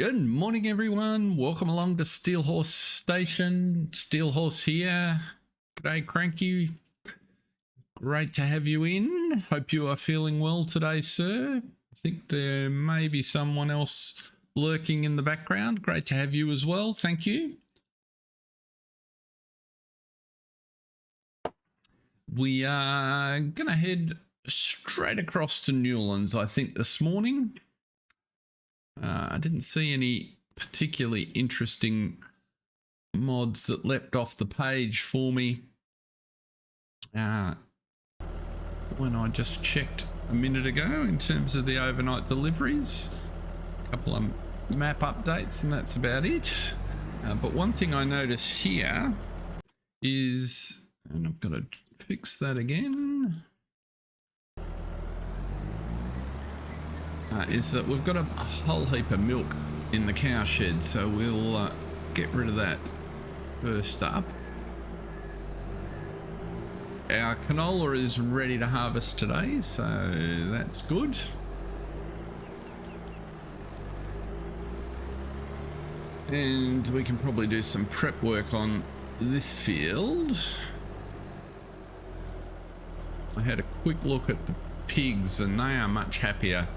Good morning, everyone. Welcome along to Steel Horse Station. Steel Horse here. G'day, Cranky. Great to have you in. Hope you are feeling well today, sir. I think there may be someone else lurking in the background. Great to have you as well. Thank you. We are going to head straight across to Newlands, I think, this morning. I didn't see any particularly interesting mods that leapt off the page for me when I just checked a minute ago in terms of the overnight deliveries. A couple of map updates and that's about it. But one thing I notice here is, and I've got to fix that again, is that we've got a whole heap of milk in the cow shed, so we'll get rid of that first up. Our canola is ready to harvest today, so that's good. And we can probably do some prep work on this field. I had a quick look at the pigs and they are much happier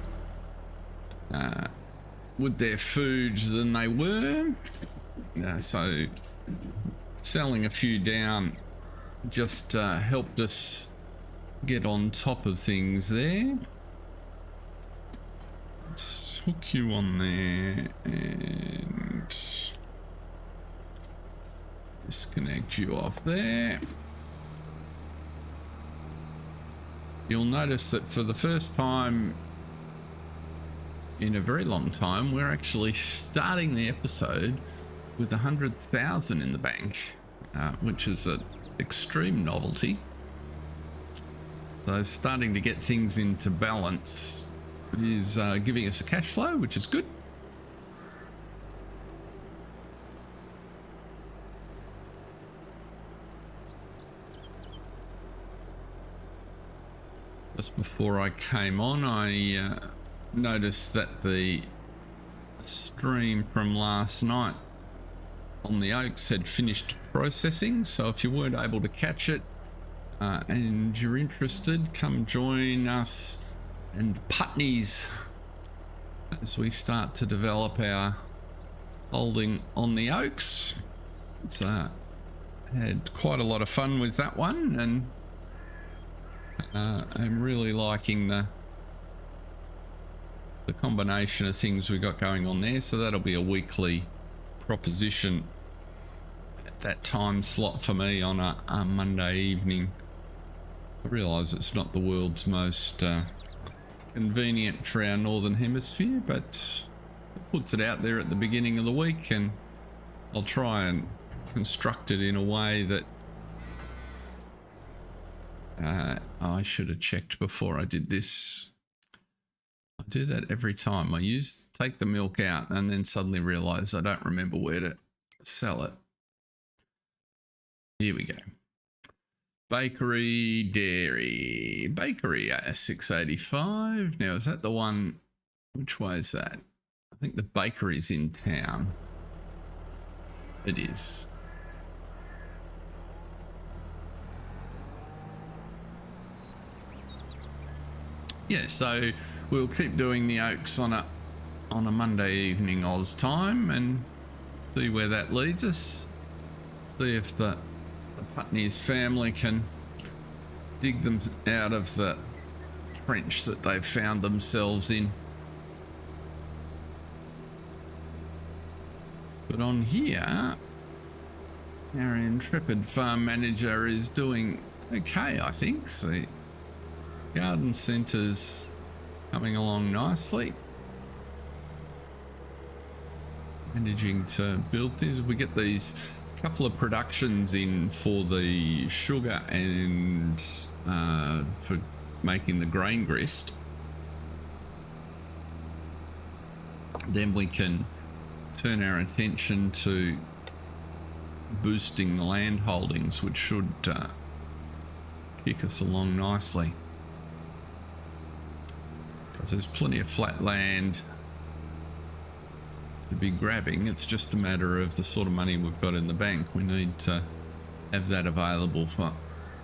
with their food than they were, so selling a few down just helped us get on top of things there. Let's hook you on there and disconnect you off there. You'll notice that for the first time in a very long time, we're actually starting the episode with 100,000 in the bank, which is an extreme novelty. So starting to get things into balance is giving us a cash flow, which is good. Just before I came on, I noticed that the stream from last night on the oats had finished processing, so if you weren't able to catch it and you're interested, come join us and Putneys as we start to develop our holding on the oaks. It's had quite a lot of fun with that one, and I'm really liking the combination of things we got going on there. So that'll be a weekly proposition at that time slot for me on a Monday evening. I realise it's not the world's most convenient for our northern hemisphere, but it puts it out there at the beginning of the week, and I'll try and construct it in a way that I should have checked before I did this. I do that every time. I take the milk out and then suddenly realize I don't remember where to sell it. Here we go. Bakery, dairy, bakery, 685. Now, is that the one? Which way is that? I think the bakery's in town. It is. Yeah, so we'll keep doing the oaks on a Monday evening Oz time and see where that leads us. See if the Putneys family can dig them out of the trench that they've found themselves in. But on here, our intrepid farm manager is doing okay, I think. See, garden centre's coming along nicely. Managing to build these. We get these couple of productions in for the sugar and for making the grain grist. Then we can turn our attention to boosting the land holdings, which should kick us along nicely. Because there's plenty of flat land to be grabbing. It's just a matter of the sort of money we've got in the bank. We need to have that available for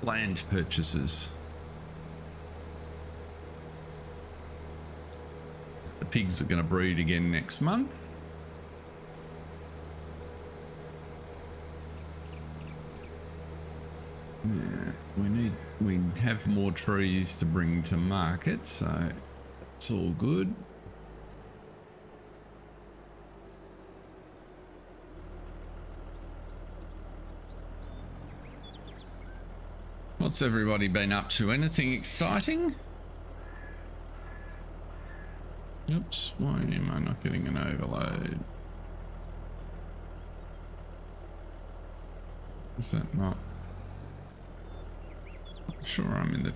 land purchases. The pigs are going to breed again next month. Yeah, we have more trees to bring to market, so it's all good. What's everybody been up to? Anything exciting? Oops, why am I not getting an overload? Is that not? Sure, I'm in the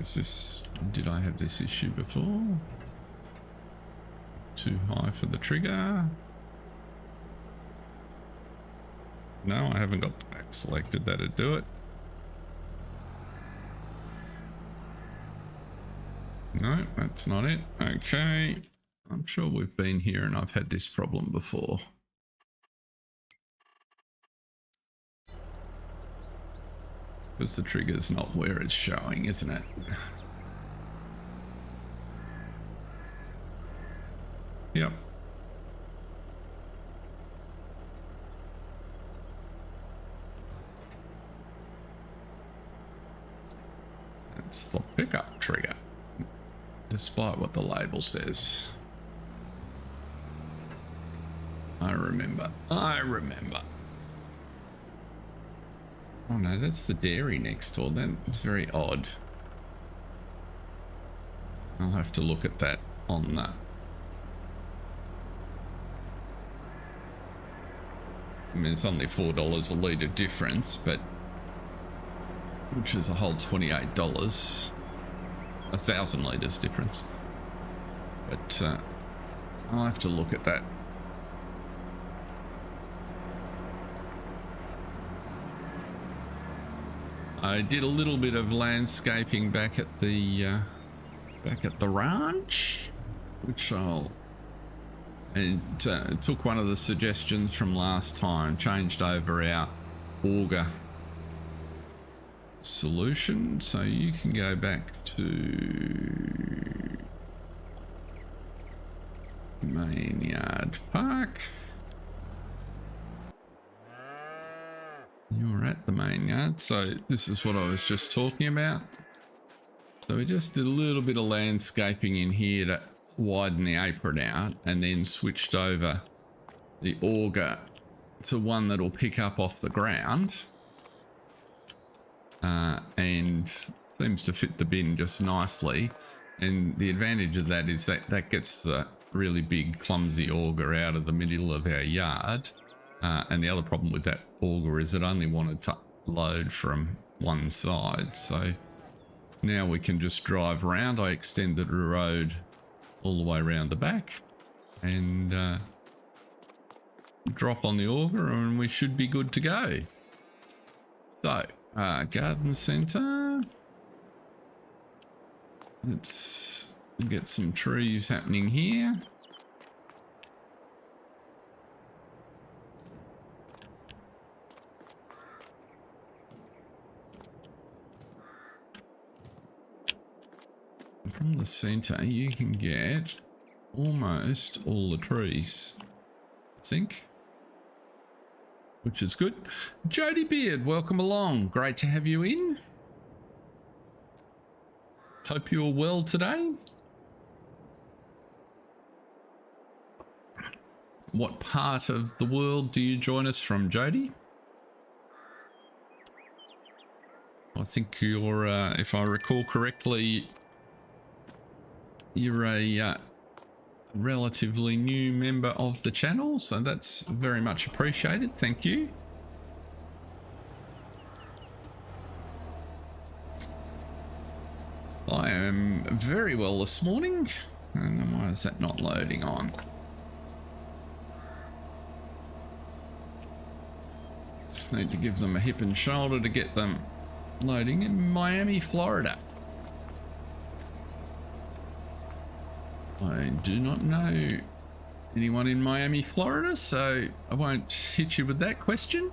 is this, did I have this issue before? Too high for the trigger? No, I haven't got the back selected. That'd do it. No, that's not it. Okay, I'm sure we've been here and I've had this problem before. Because the trigger's not where it's showing, isn't it? Yep. It's the pickup trigger, despite what the label says. I remember. Oh no, that's the dairy next door. That's very odd. I'll have to look at that on that. I mean, it's only $4 a litre difference, but which is a whole $28, 1,000 litres difference. But I'll have to look at that. I did a little bit of landscaping back at the ranch, which took one of the suggestions from last time, changed over our auger solution, so you can go back to main yard park. You're at the main yard, so this is what I was just talking about. So we just did a little bit of landscaping in here to widen the apron out, and then switched over the auger to one that'll pick up off the ground, and seems to fit the bin just nicely. And the advantage of that is that gets the really big clumsy auger out of the middle of our yard. And the other problem with that auger is it only wanted to load from one side, so now we can just drive around. I extended the road all the way around the back and drop on the auger, and we should be good to go. So garden centre, let's get some trees happening here. From the center, you can get almost all the trees, I think, which is good. Jody Beard, welcome along. Great to have you in. Hope you're well today. What part of the world do you join us from, Jody? I think you're, if I recall correctly, you're a relatively new member of the channel, so that's very much appreciated. Thank you. I am very well this morning. And why is that not loading on? Just need to give them a hip and shoulder to get them loading in Miami, Florida. I do not know anyone in Miami, Florida, so I won't hit you with that question.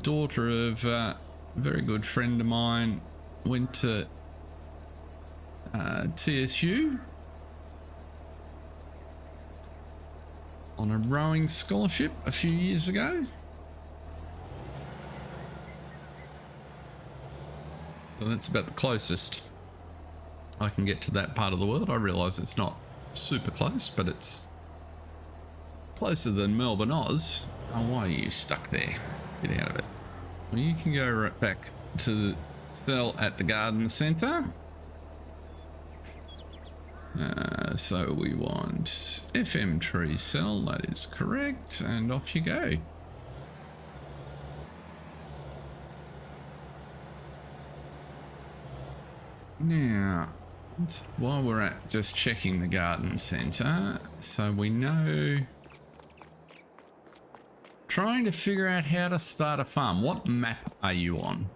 Daughter of a very good friend of mine went to TSU on a rowing scholarship a few years ago. So that's about the closest I can get to that part of the world. I realise it's not super close, but it's closer than Melbourne, Oz. Oh, why are you stuck there? Get out of it. Well, you can go right back to the cell at the garden centre. So we want FM tree cell, that is correct, and off you go. Now, while we're at just checking the garden centre, so we know, trying to figure out how to start a farm. What map are you on?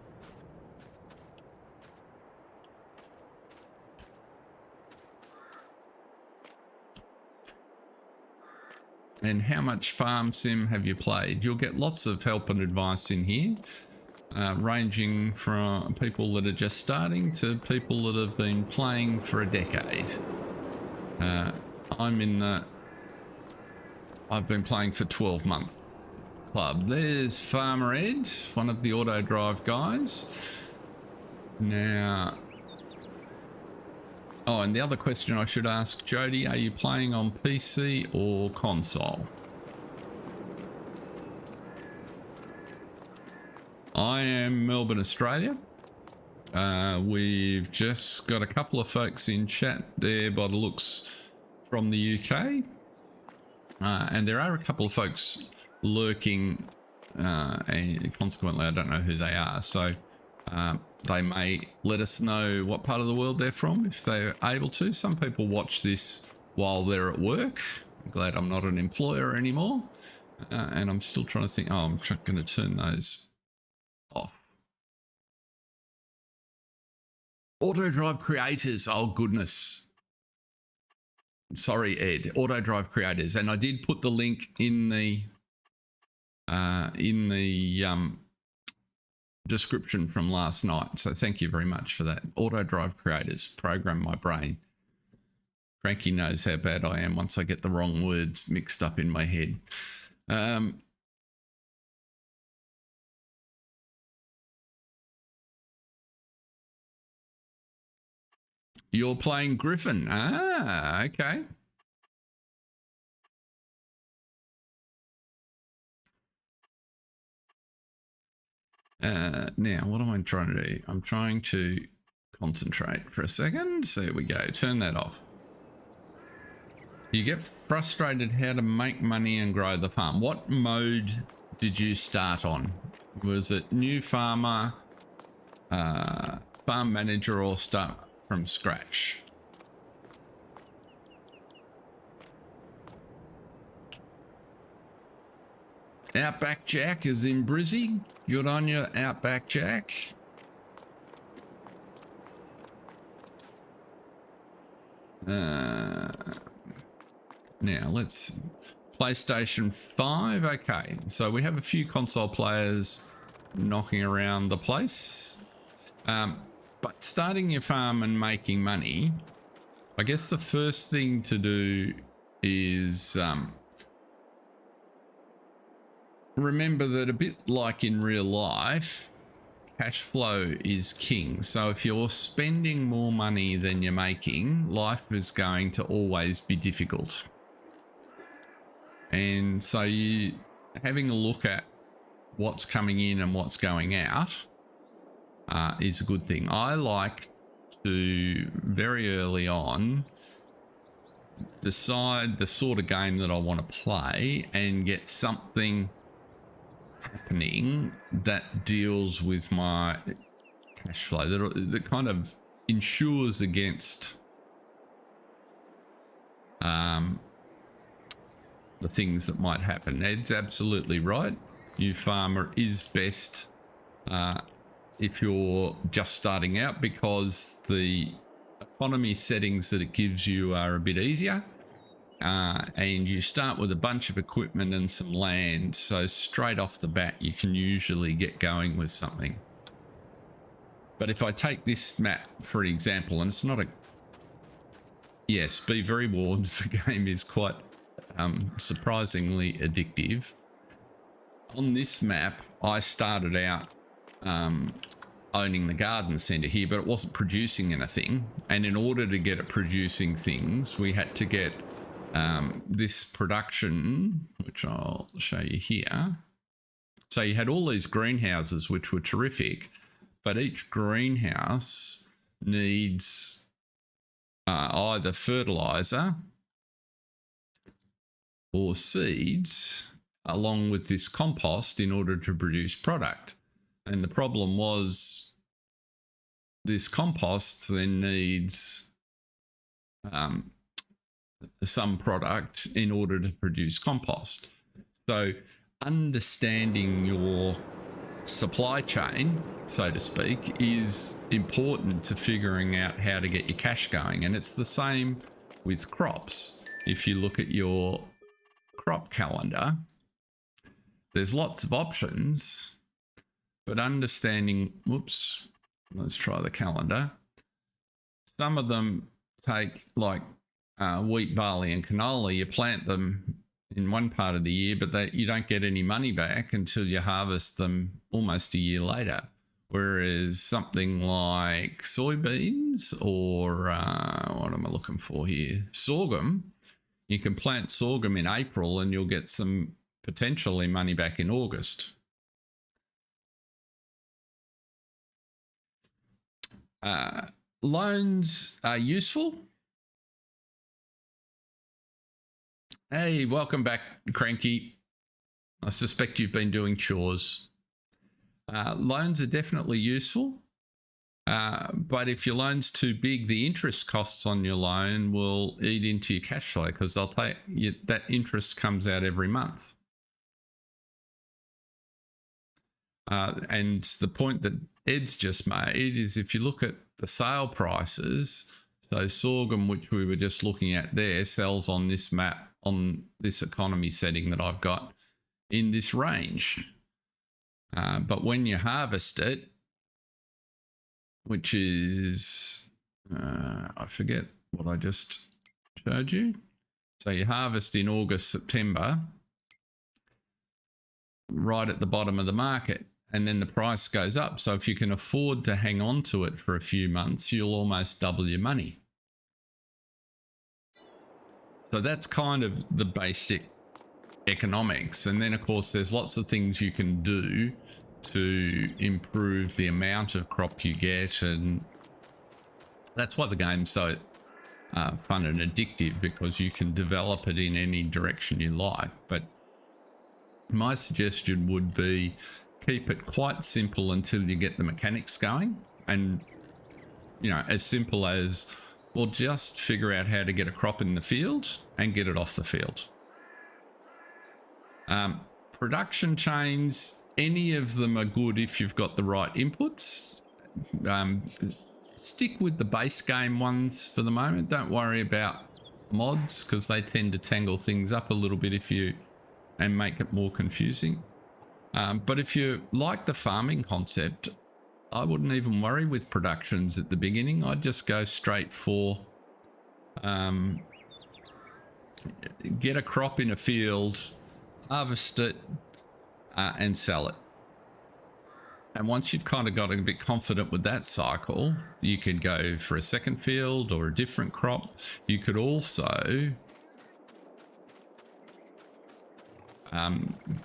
And how much farm sim have you played? You'll get lots of help and advice in here, ranging from people that are just starting to people that have been playing for a decade. I've been playing for 12-month club. There's Farmer Ed, one of the auto drive guys. Now, oh, and the other question I should ask Jody, are you playing on PC or console? I am Melbourne, Australia. We've just got a couple of folks in chat there by the looks from the UK. And there are a couple of folks lurking, and consequently I don't know who they are. So they may let us know what part of the world they're from if they're able to. Some people watch this while they're at work. I'm glad I'm not an employer anymore. And I'm still trying to think, oh, I'm going to turn those off. Auto drive creators, oh goodness. Sorry, Ed, auto drive creators. And I did put the link in the description from last night, so thank you very much for that. Auto drive creators, program my brain. Frankie knows how bad I am once I get the wrong words mixed up in my head. You're playing Griffin. Ah, okay. Now, what am I trying to do? I'm trying to concentrate for a second. So there we go. Turn that off. You get frustrated how to make money and grow the farm. What mode did you start on? Was it new farmer, farm manager, or start from scratch? Outback Jack is in Brizzy. Good on you, Outback Jack. Now let's PlayStation 5. Okay, so we have a few console players knocking around the place. But starting your farm and making money, I guess the first thing to do is remember that a bit like in real life, cash flow is king. So if you're spending more money than you're making, life is going to always be difficult. And so you having a look at what's coming in and what's going out is a good thing. I like to very early on decide the sort of game that I want to play and get something happening that deals with my cash flow, that kind of insures against the things that might happen. Ed's absolutely right. New farmer is best if you're just starting out, because the economy settings that it gives you are a bit easier. and you start with a bunch of equipment and some land, so straight off the bat you can usually get going with something. But if I take this map for example, and it's not a... Yes, be very warned, the game is quite surprisingly addictive. On this map, I started out owning the garden centre here, but it wasn't producing anything. And in order to get it producing things, we had to get this production, which I'll show you here. So you had all these greenhouses, which were terrific, but each greenhouse needs either fertilizer or seeds along with this compost in order to produce product. And the problem was this compost then needs some product in order to produce compost. So understanding your supply chain, so to speak, is important to figuring out how to get your cash going. And it's the same with crops. If you look at your crop calendar, there's lots of options, but understanding, whoops, let's try the calendar. Some of them take like wheat, barley and canola. You plant them in one part of the year, but you don't get any money back until you harvest them almost a year later. Whereas something like soybeans or what am I looking for here? Sorghum, you can plant sorghum in April and you'll get some potentially money back in August. Loans are useful. Hey, welcome back, Cranky. I suspect you've been doing chores. Loans are definitely useful, but if your loan's too big, the interest costs on your loan will eat into your cash flow because they'll take you, that interest comes out every month. And the point that Ed's just made is if you look at the sale prices, so sorghum, which we were just looking at there, sells on this map, on this economy setting that I've got in this range. But when you harvest it, which is, I forget what I just showed you. So you harvest in August, September, right at the bottom of the market, and then the price goes up. So if you can afford to hang on to it for a few months, you'll almost double your money. So that's kind of the basic economics. And then of course there's lots of things you can do to improve the amount of crop you get, and that's why the game's so fun and addictive, because you can develop it in any direction you like. But my suggestion would be keep it quite simple until you get the mechanics going, and you know, as simple as, well, just figure out how to get a crop in the field and get it off the field. Production chains, any of them are good if you've got the right inputs. Stick with the base game ones for the moment. Don't worry about mods because they tend to tangle things up a little bit and make it more confusing. But if you like the farming concept, I wouldn't even worry with productions at the beginning. I'd just go straight for get a crop in a field, harvest it, and sell it. And once you've kind of got a bit confident with that cycle, you could go for a second field or a different crop. You could also,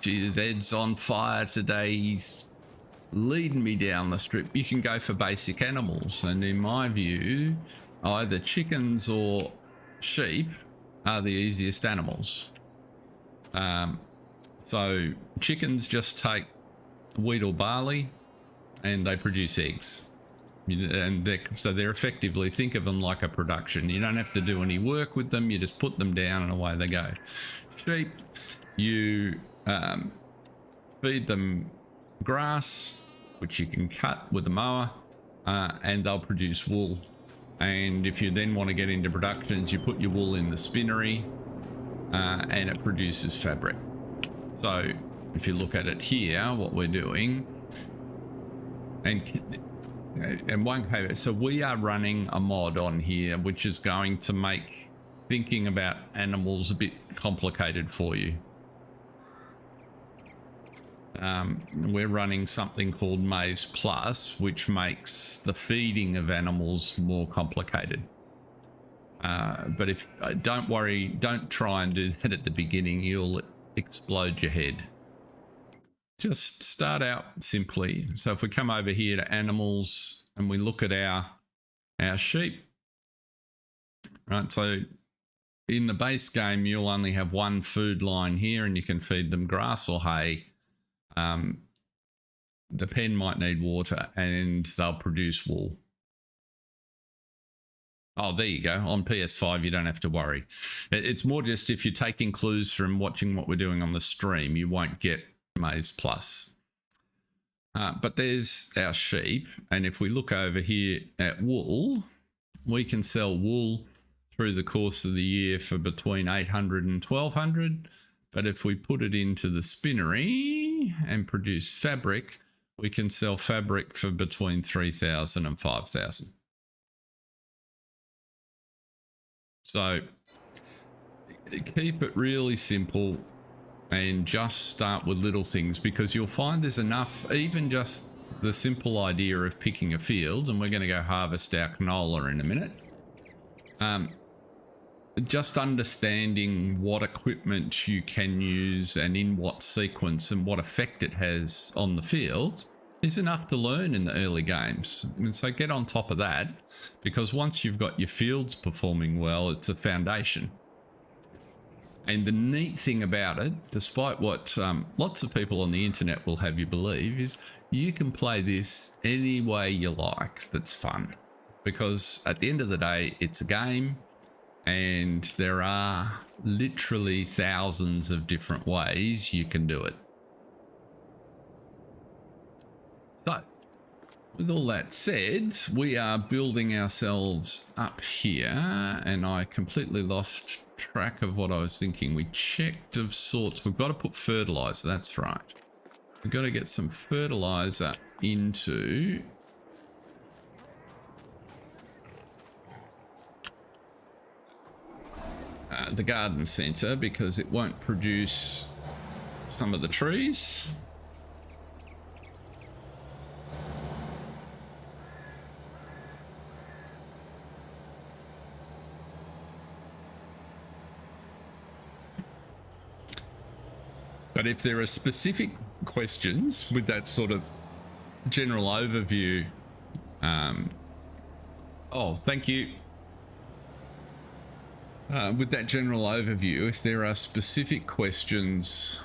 geez, Ed's on fire today. He's leading me down the strip. You can go for basic animals, and in my view, either chickens or sheep are the easiest animals. So chickens just take wheat or barley and they produce eggs, and they're effectively, think of them like a production. You don't have to do any work with them, you just put them down and away they go. Sheep, you feed them grass, which you can cut with a mower, and they'll produce wool. And if you then want to get into productions, you put your wool in the spinnery, and it produces fabric. So if you look at it here, what we're doing, and one caveat, so we are running a mod on here which is going to make thinking about animals a bit complicated for you. We're running something called Maize Plus, which makes the feeding of animals more complicated. But if don't worry, don't try and do that at the beginning, you'll explode your head. Just start out simply. So if we come over here to animals and we look at our sheep, right? So in the base game, you'll only have one food line here and you can feed them grass or hay. The pen might need water and they'll produce wool. Oh, there you go. On PS5, you don't have to worry. It's more just if you're taking clues from watching what we're doing on the stream, you won't get Maize Plus. But there's our sheep. And if we look over here at wool, we can sell wool through the course of the year for between 800 and 1200. But if we put it into the spinnery and produce fabric, we can sell fabric for between 3,000 and 5,000. So keep it really simple and just start with little things, because you'll find there's enough, even just the simple idea of picking a field, and we're going to go harvest our canola in a minute. Just understanding what equipment you can use and in what sequence and what effect it has on the field is enough to learn in the early games. And so get on top of that, because once you've got your fields performing well, it's a foundation. And the neat thing about it, despite what lots of people on the internet will have you believe, is you can play this any way you like that's fun. Because at the end of the day, it's a game. And there are literally thousands of different ways you can do it. So, with all that said, we are building ourselves up here, and I completely lost track of what I was thinking. We checked of sorts. We've got to put fertilizer, that's right. We've got to get some fertilizer into the garden center, because it won't produce some of the trees. But if there are specific questions with that sort of general overview, oh, thank you. With that general overview, if there are specific questions,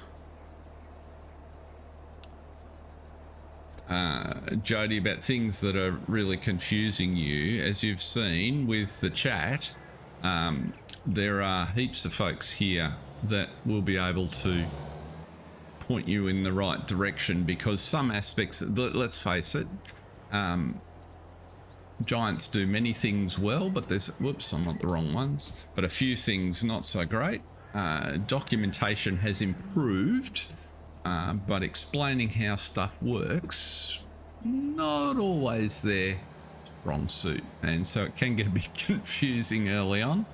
Jody, about things that are really confusing you, as you've seen with the chat, there are heaps of folks here that will be able to point you in the right direction, because some aspects, let's face it, giants do many things well, but there's, whoops, I'm not the wrong ones, but a few things not so great. Documentation has improved, but explaining how stuff works, not always their strong suit. And so it can get a bit confusing early on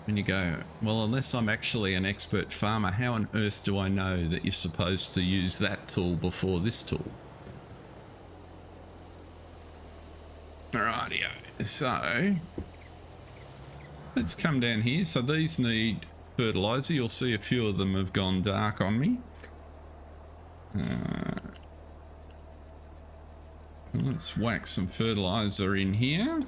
when you go, well, unless I'm actually an expert farmer, how on earth do I know that you're supposed to use that tool before this tool? Rightio. So let's come down here. So these need fertilizer. You'll see a few of them have gone dark on me. Let's whack some fertilizer in here.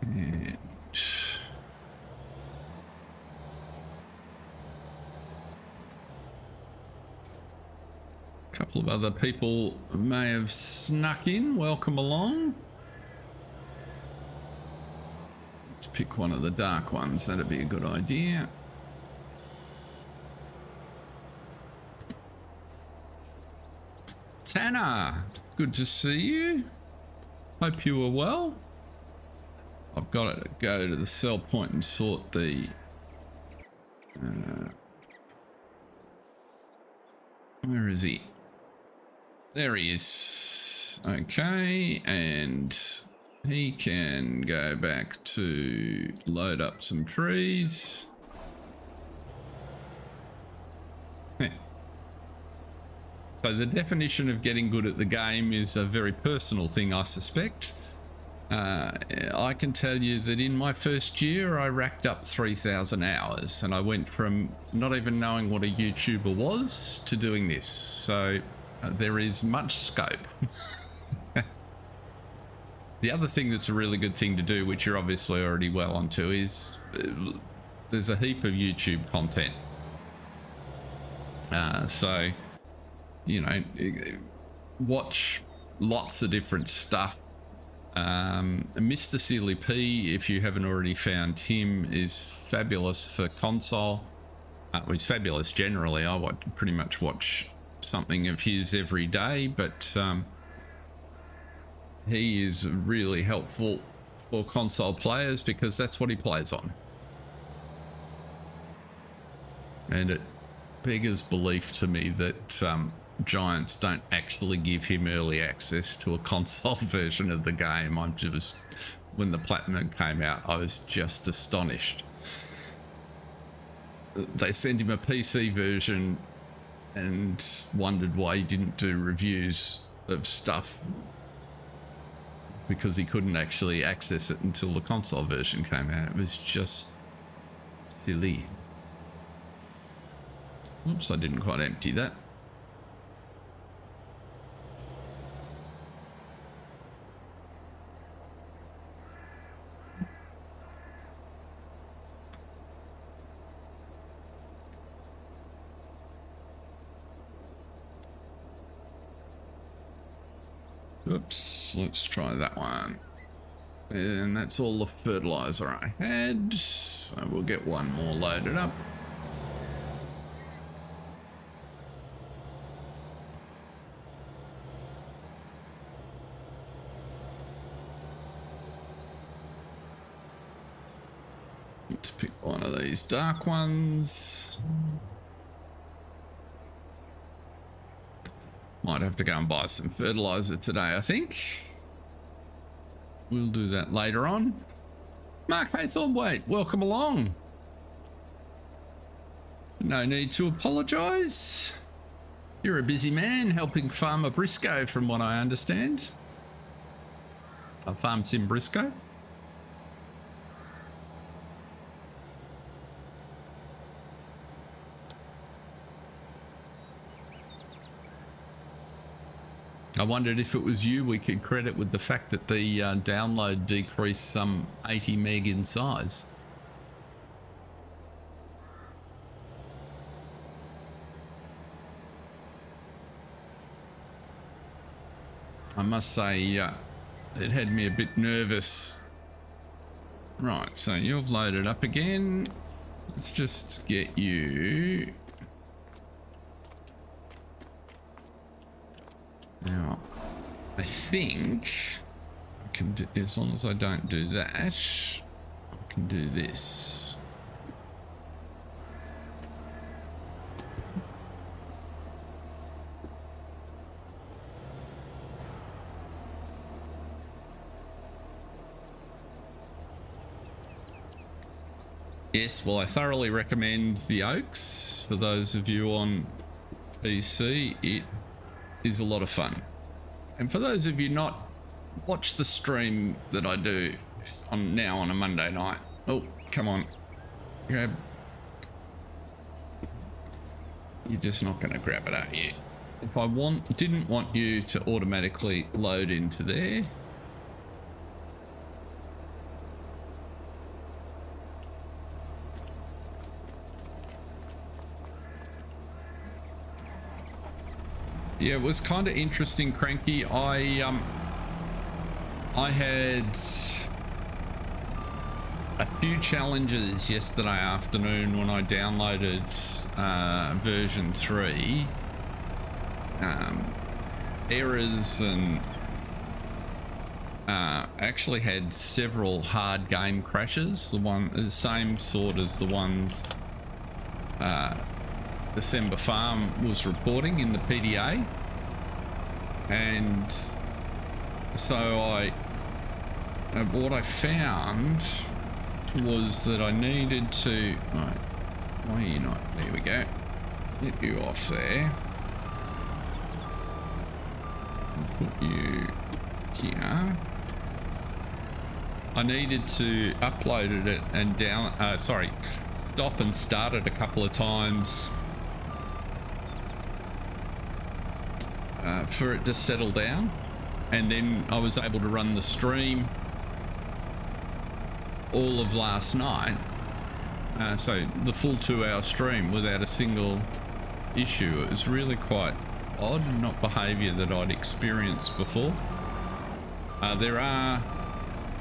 And a couple of other people may have snuck in. Welcome along. Let's pick one of the dark ones. That'd be a good idea. Tanner, good to see you. Hope you are well. I've got to go to the sell point and sort the where is he? There he is. Okay, and he can go back to load up some trees. So the definition of getting good at the game is a very personal thing, I suspect. I can tell you that in my first year, I racked up 3,000 hours, and I went from not even knowing what a YouTuber was to doing this. So there is much scope. The other thing that's a really good thing to do, which you're obviously already well onto, is there's a heap of YouTube content. So, you know, watch lots of different stuff. Mr. Sealy P, if you haven't already found him, is fabulous for console. He's fabulous generally. I pretty much watch something of his every day, but he is really helpful for console players because that's what he plays on. And it beggars belief to me that Giants don't actually give him early access to a console version of the game. I'm just, when the Platinum came out, I was just astonished. They sent him a PC version and wondered why he didn't do reviews of stuff because he couldn't actually access it until the console version came out. It was just silly. Oops, I didn't quite empty that. Oops, let's try that one. And that's all the fertilizer I had. So we'll get one more loaded up. Let's pick one of these dark ones. Might have to go and buy some fertilizer today, I think. We'll do that later on. Mark Haythornwaite, welcome along. No need to apologise. You're a busy man helping Farmer Briscoe, from what I understand. Farm Sim Briscoe. I wondered if it was you we could credit with the fact that the download decreased some 80 meg in size. I must say, it had me a bit nervous. Right, so you've loaded up again. Let's just get you... Now, I think I can do, as long as I don't do that, I can do this. Yes, well, I thoroughly recommend the Oaks for those of you on PC. It is a lot of fun, and for those of you not, watch the stream that I do on now on a Monday night. Oh, come on, grab. You're just not going to grab it, are you? If I didn't want you to automatically load into there. Yeah, it was kind of interesting, Cranky. I had a few challenges yesterday afternoon when I downloaded version 3. Errors and actually had several hard game crashes. The same sort as the ones December Farm was reporting in the PDA, and so what I found was that I needed to. Right, why are you not? There we go. Get you off there. Put you here. I needed to upload it and stop and start it a couple of times for it to settle down, and then I was able to run the stream all of last night, so the full 2-hour stream without a single issue. It was really quite odd, not behavior that I'd experienced before.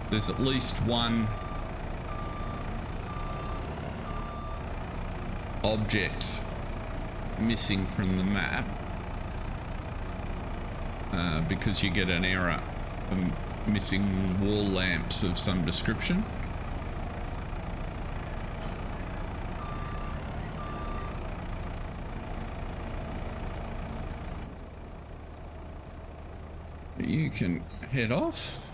There's at least one object missing from the map, because you get an error from missing wall lamps of some description. You can head off.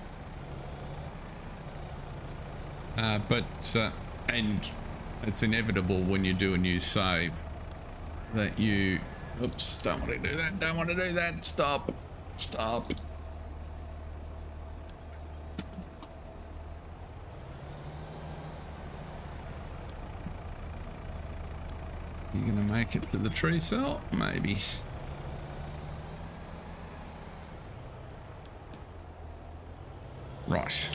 And it's inevitable when you do a new save that you, oops, don't want to do that, don't want to do that, stop. You gonna make it to the tree cell? Maybe. Right.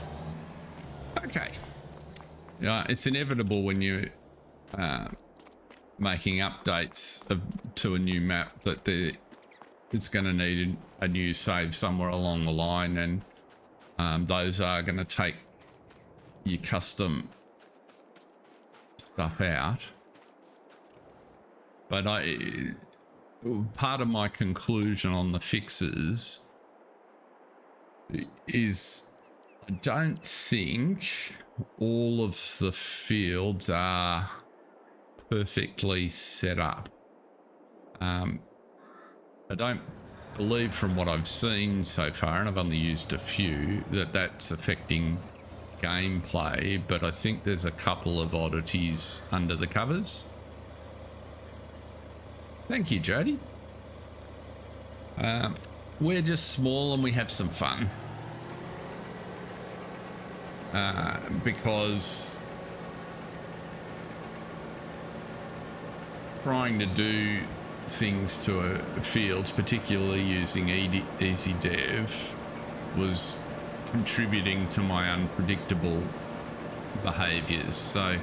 Okay. Yeah, it's inevitable when you making updates to a new map that it's going to need a new save somewhere along the line, and those are going to take your custom stuff out. But part of my conclusion on the fixes is I don't think all of the fields are perfectly set up. I don't believe, from what I've seen so far, and I've only used a few, that that's affecting gameplay, but I think there's a couple of oddities under the covers. Thank you, Jody. We're just small and we have some fun. Because trying to do things to fields, particularly using easy dev, was contributing to my unpredictable behaviors. So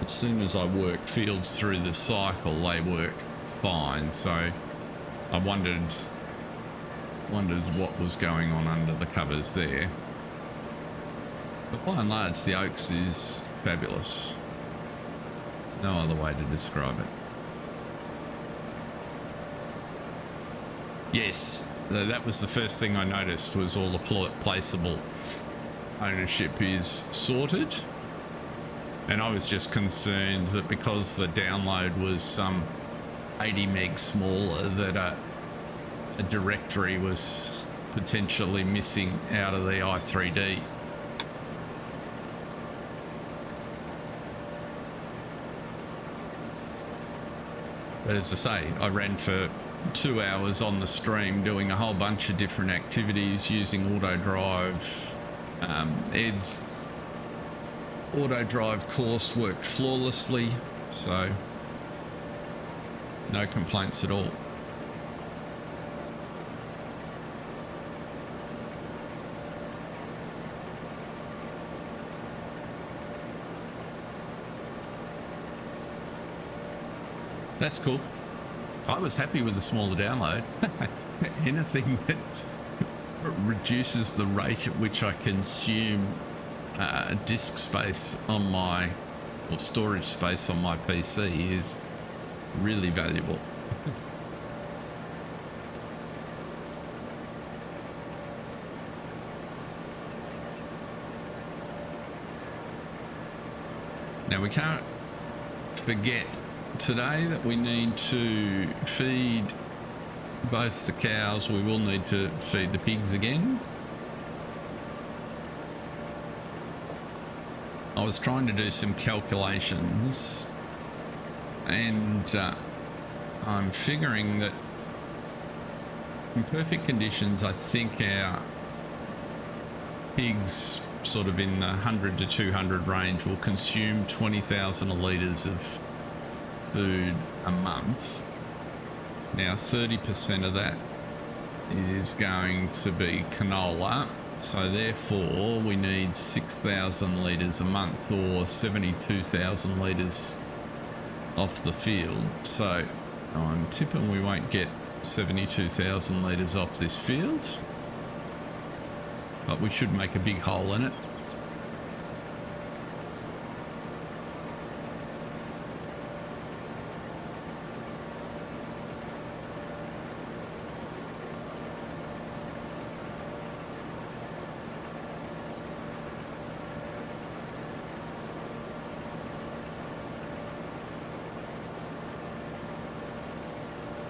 as soon as I work fields through the cycle, they work fine. So I wondered what was going on under the covers there. But by and large, the oaks is fabulous. No other way to describe it. Yes, that was the first thing I noticed, was all the placeable ownership is sorted. And I was just concerned that because the download was some 80 meg smaller, that a directory was potentially missing out of the i3D. But as I say, I ran for 2 hours on the stream doing a whole bunch of different activities using auto drive. Ed's auto drive course worked flawlessly, so no complaints at all. That's cool. I was happy with the smaller download. Anything that reduces the rate at which I consume disk space on my, or storage space on my PC, is really valuable. Now we can't forget today that we need to feed both the cows. We will need to feed the pigs again. I was trying to do some calculations, and I'm figuring that in perfect conditions, I think our pigs sort of in the 100 to 200 range will consume 20,000 litres of food a month. Now 30% of that is going to be canola, so therefore we need 6,000 litres a month, or 72,000 litres off the field. So I'm tipping we won't get 72,000 litres off this field, but we should make a big hole in it.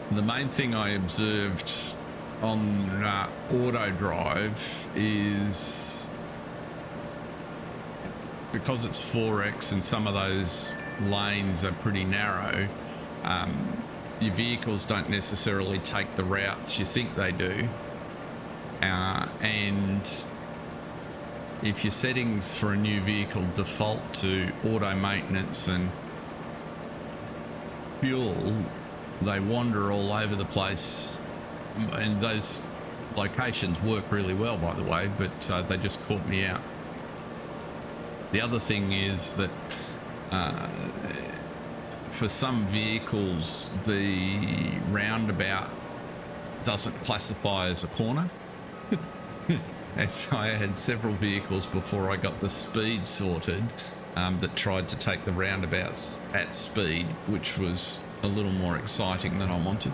The main thing I observed on auto drive is, because it's 4X and some of those lanes are pretty narrow, your vehicles don't necessarily take the routes you think they do. And if your settings for a new vehicle default to auto maintenance and fuel, they wander all over the place, and those locations work really well, by the way, but they just caught me out. The other thing is that for some vehicles, the roundabout doesn't classify as a corner. And so I had several vehicles before I got the speed sorted that tried to take the roundabouts at speed, which was a little more exciting than I wanted.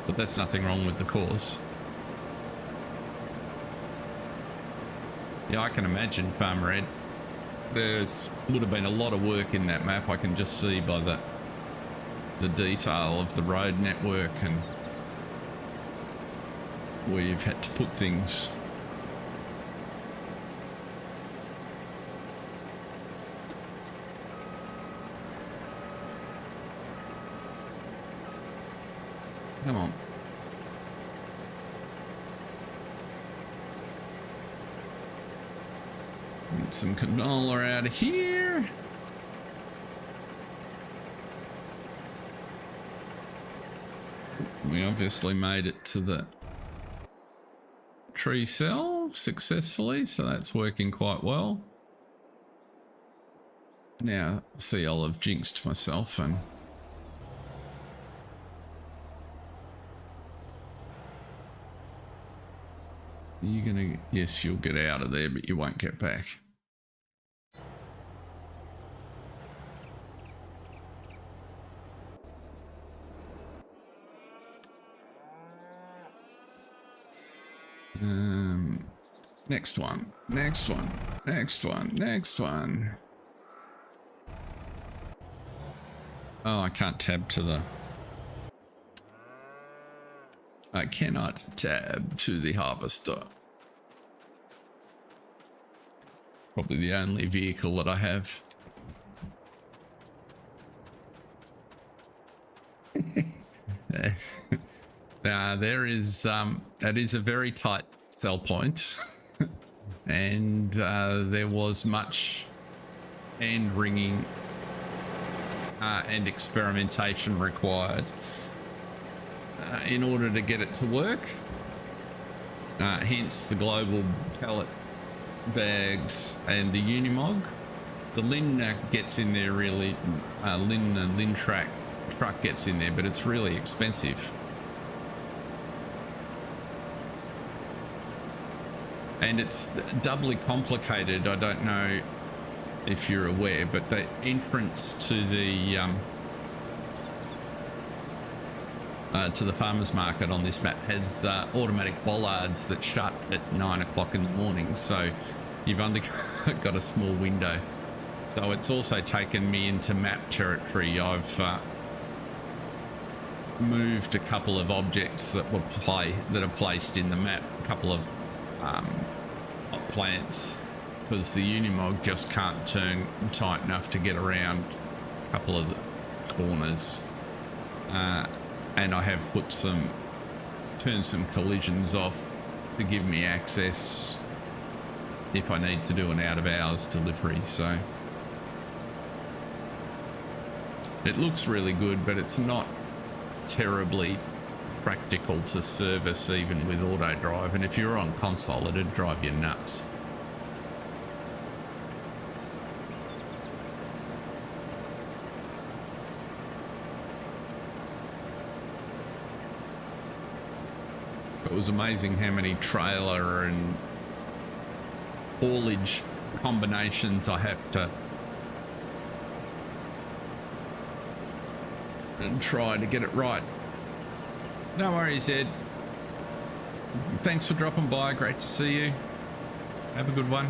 But that's nothing wrong with the course. Yeah, I can imagine, Farmer Ed. There's would have been a lot of work in that map. I can just see by the detail of the road network and where you've had to put things. Come on. Get some canola out of here. We obviously made it to the tree cell successfully, so that's working quite well. Now, see, I'll have jinxed myself and you're gonna, yes, you'll get out of there, but you won't get back. Next one, next one, next one, next one. Oh, I can't tab to the... I cannot tab to the harvester. Probably the only vehicle that I have. There is that is a very tight sell point. And there was much hand wringing and experimentation required in order to get it to work. Hence the global pallet bags and the Unimog. The Lin gets in there really, Lin truck gets in there, but it's really expensive. And it's doubly complicated. I don't know if you're aware, but the entrance to the farmers market on this map has automatic bollards that shut at 9 o'clock in the morning. So you've only got a small window. So it's also taken me into map territory. I've moved a couple of objects that are placed in the map, a couple of plants, because the Unimog just can't turn tight enough to get around a couple of the corners. And I have turned some collisions off to give me access if I need to do an out of hours delivery. So it looks really good, but it's not terribly practical to service even with auto drive, and if you're on console it'd drive you nuts. It was amazing how many trailer and haulage combinations I have to and try to get it right. No worries, Ed. Thanks for dropping by. Great to see you. Have a good one.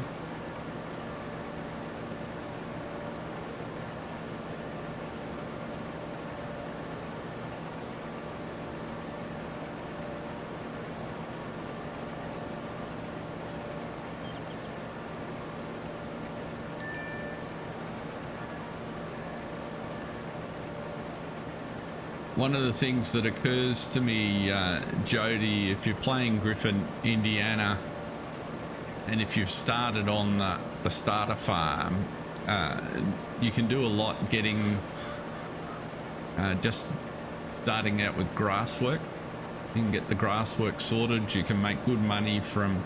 One of the things that occurs to me, Jody, if you're playing Griffin, Indiana, and if you've started on the starter farm, you can do a lot getting, just starting out with grass work. You can get the grass work sorted. You can make good money from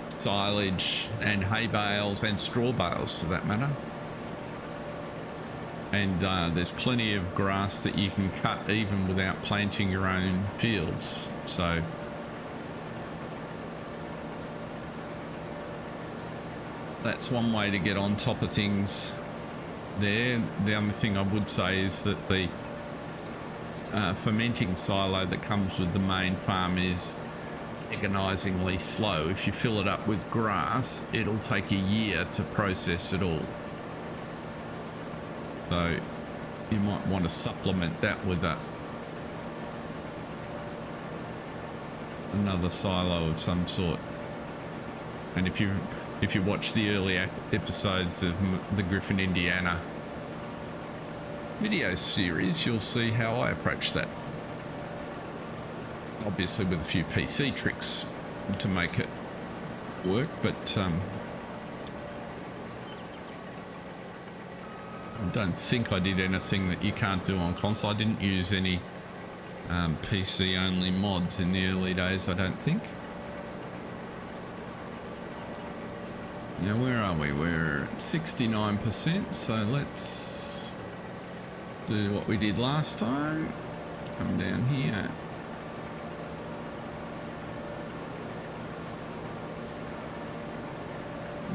silage and hay bales and straw bales for that matter. And there's plenty of grass that you can cut even without planting your own fields. So that's one way to get on top of things there. The only thing I would say is that the fermenting silo that comes with the main farm is agonizingly slow. If you fill it up with grass, it'll take a year to process it all. So you might want to supplement that with another silo of some sort. And if you watch the early episodes of the Griffin, Indiana video series, you'll see how I approach that. Obviously with a few PC tricks to make it work, but I don't think I did anything that you can't do on console. I didn't use any PC only mods in the early days, I don't think. Now where are we? We're at 69%, so let's do what we did last time. Come down here.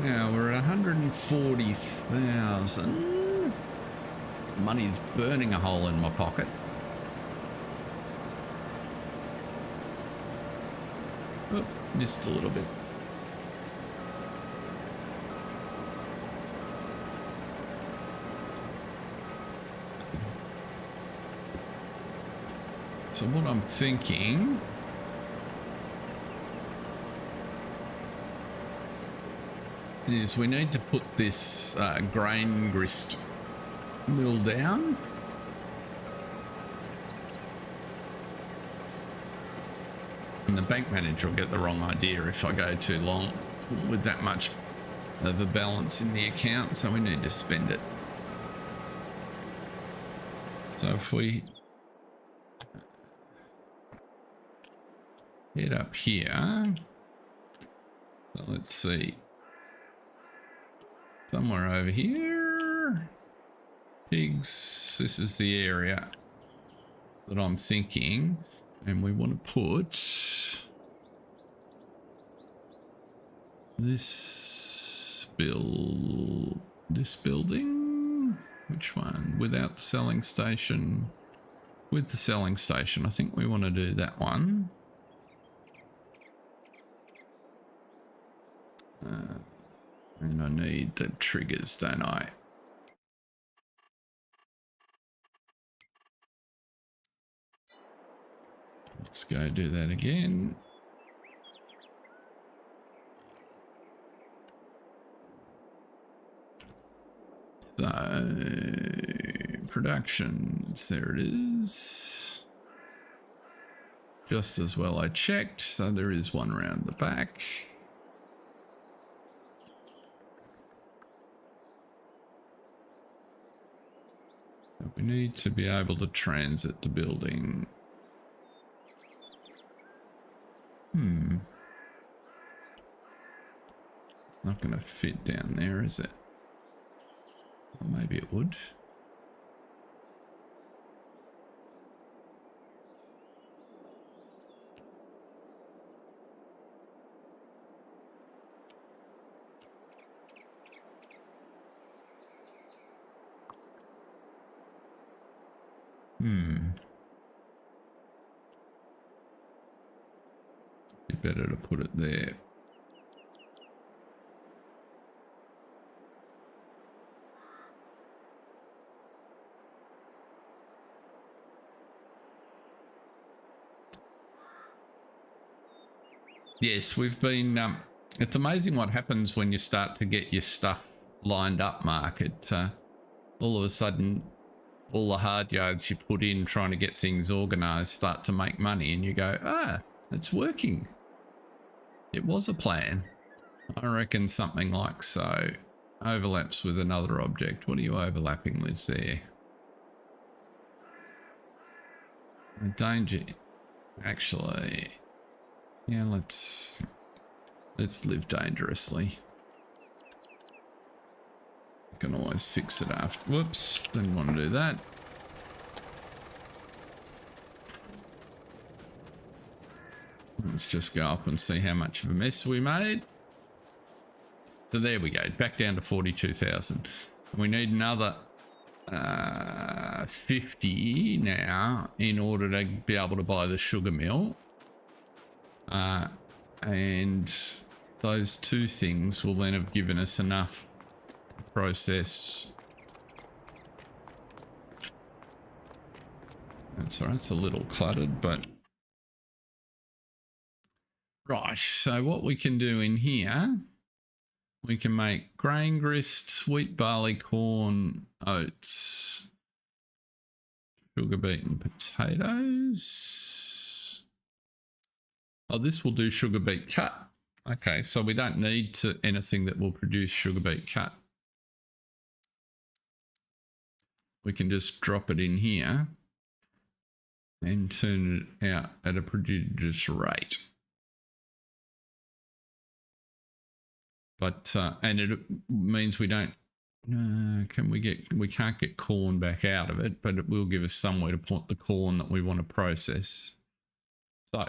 Now we're at 140,000. Money's burning a hole in my pocket. Oh, missed a little bit. So what I'm thinking is we need to put this grain grist mill down. And the bank manager will get the wrong idea if I go too long with that much of a balance in the account, so we need to spend it. So if we head up here, so let's see, somewhere over here, pigs, this is the area that I'm thinking, and we want to put this building, which one, without the selling station, with the selling station, I think we want to do that one. And I need the triggers, don't I? Let's go do that again. So, productions, there it is. Just as well I checked, so there is one around the back. But we need to be able to transit the building. It's not going to fit down there, is it? Or maybe it would. Be better to put it there. Yes, we've been, it's amazing what happens when you start to get your stuff lined up, Mark. All of a sudden, all the hard yards you put in trying to get things organized start to make money, and you go, ah, it's working. It was a plan. I reckon something like so. Overlaps with another object. What are you overlapping with there? Danger. Actually, yeah, let's live dangerously. Can always fix it after. Whoops, didn't want to do that. Let's just go up and see how much of a mess we made. So there we go, back down to 42,000. We need another 50 now in order to be able to buy the sugar mill. And those two things will then have given us enough to process. That's all right, it's a little cluttered, but right. So what we can do in here, we can make grain grist, wheat, barley, corn, oats, sugar beet and potatoes. Oh, this will do sugar beet cut. Okay, so we don't need anything that will produce sugar beet cut. We can just drop it in here and turn it out at a prodigious rate. But and it means we don't. We can't get corn back out of it, but it will give us somewhere to put the corn that we want to process. So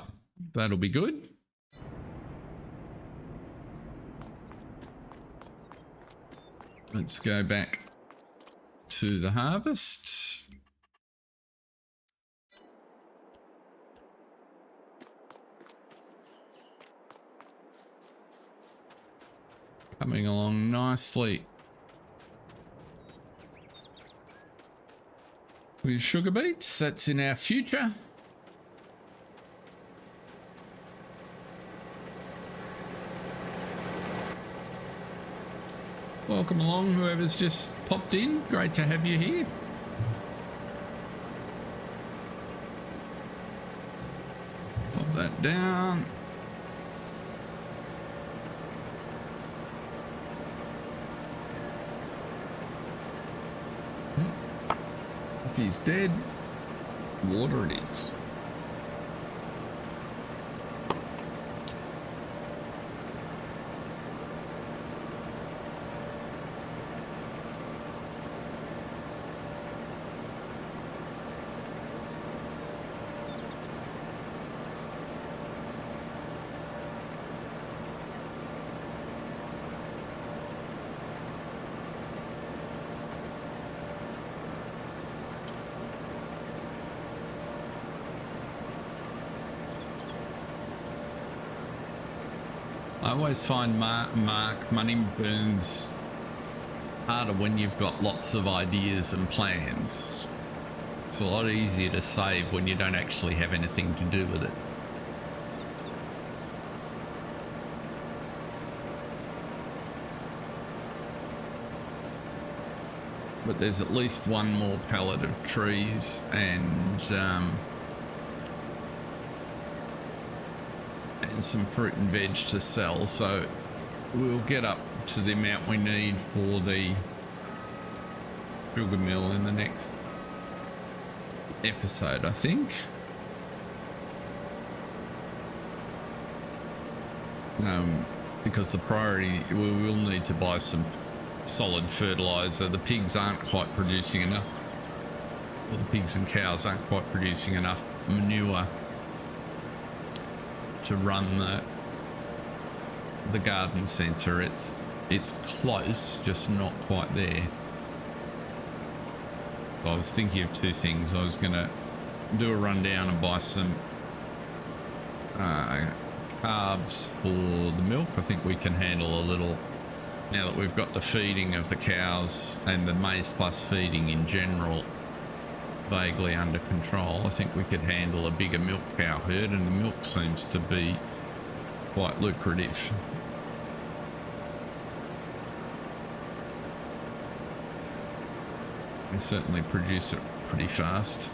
that'll be good. Let's go back to the harvest. Coming along nicely with sugar beets. That's in our future. Welcome along, whoever's just popped in. Great to have you here. Pop that down. If he's dead, water it is. I always find money burns harder when you've got lots of ideas and plans. It's a lot easier to save when you don't actually have anything to do with it. But there's at least one more pallet of trees and some fruit and veg to sell, so we'll get up to the amount we need for the sugar mill in the next episode, I think. Because the priority, we will need to buy some solid fertilizer. The pigs aren't quite producing enough, or the pigs and cows aren't quite producing enough manure to run the garden centre. It's close, just not quite there. I was thinking of two things. I was going to do a rundown and buy some carbs for the milk. I think we can handle a little, now that we've got the feeding of the cows and the maize plus feeding in general vaguely under control. I think we could handle a bigger milk cow herd, and the milk seems to be quite lucrative. We certainly produce it pretty fast.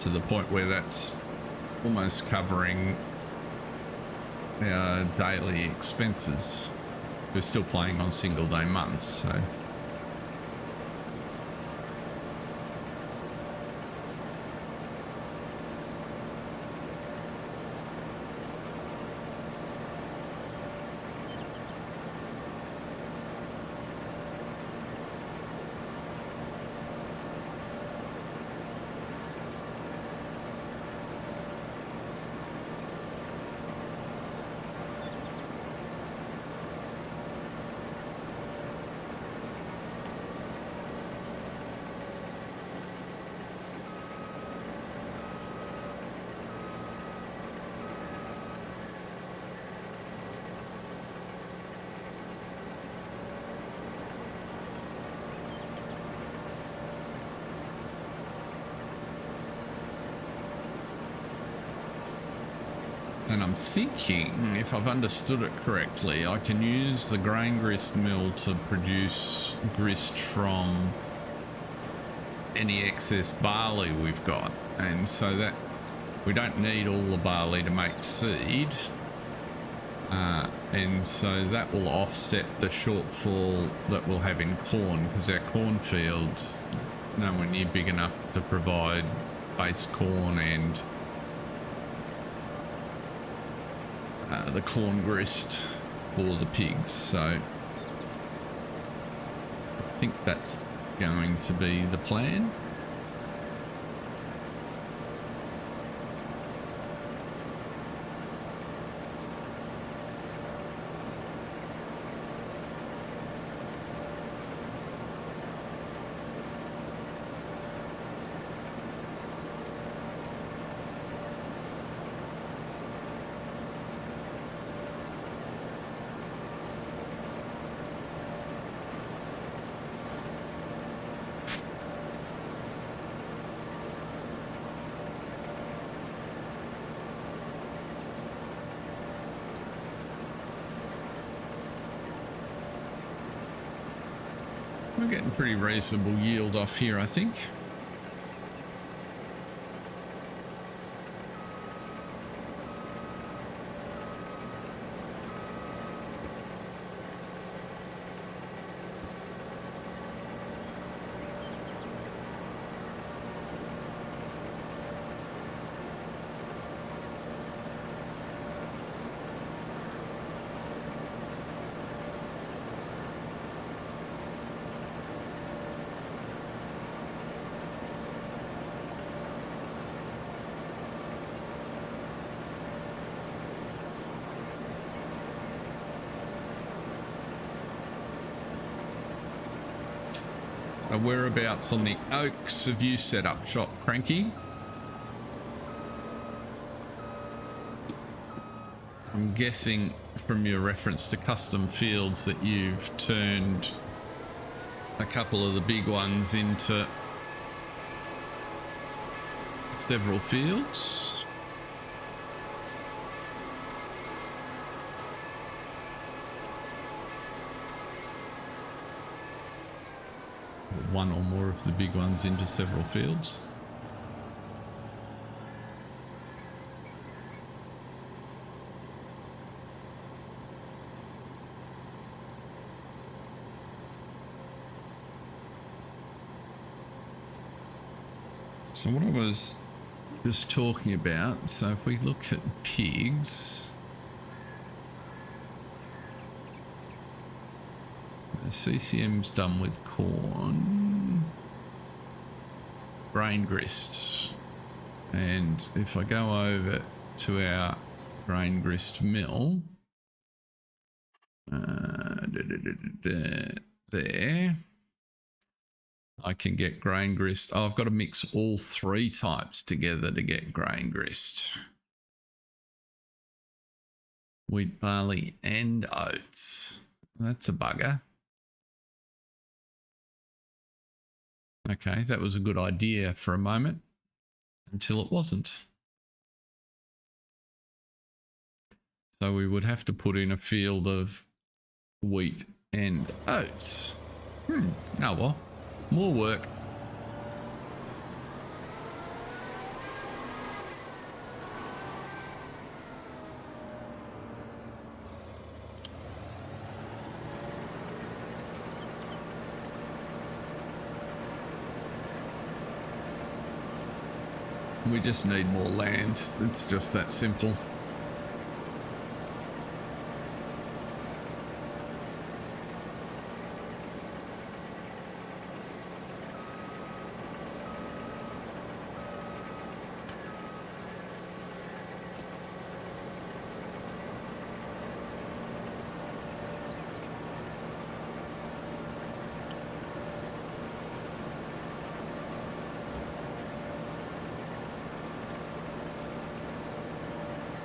To the point where that's almost covering our daily expenses. We're still playing on single day months, so and I'm thinking, if I've understood it correctly, I can use the grain grist mill to produce grist from any excess barley we've got, and so that we don't need all the barley to make seed, and so that will offset the shortfall that we'll have in corn, because our cornfields nowhere near big enough to provide base corn and the corn grist for the pigs. So I think that's going to be the plan. We're getting pretty reasonable yield off here, I think. Whereabouts on the Oaks have you set up shop, Cranky? I'm guessing from your reference to custom fields that you've turned a couple of the big ones into several fields. One or more of the big ones into several fields. So what I was just talking about, so if we look at pigs, CCM's done with corn, grain grist, and if I go over to our grain grist mill, there, I can get grain grist. Oh, I've got to mix all three types together to get grain grist. Wheat, barley, and oats. That's a bugger. Okay, that was a good idea for a moment until it wasn't. So we would have to put in a field of wheat and oats. Oh well, more work. We just need more land. It's just that simple.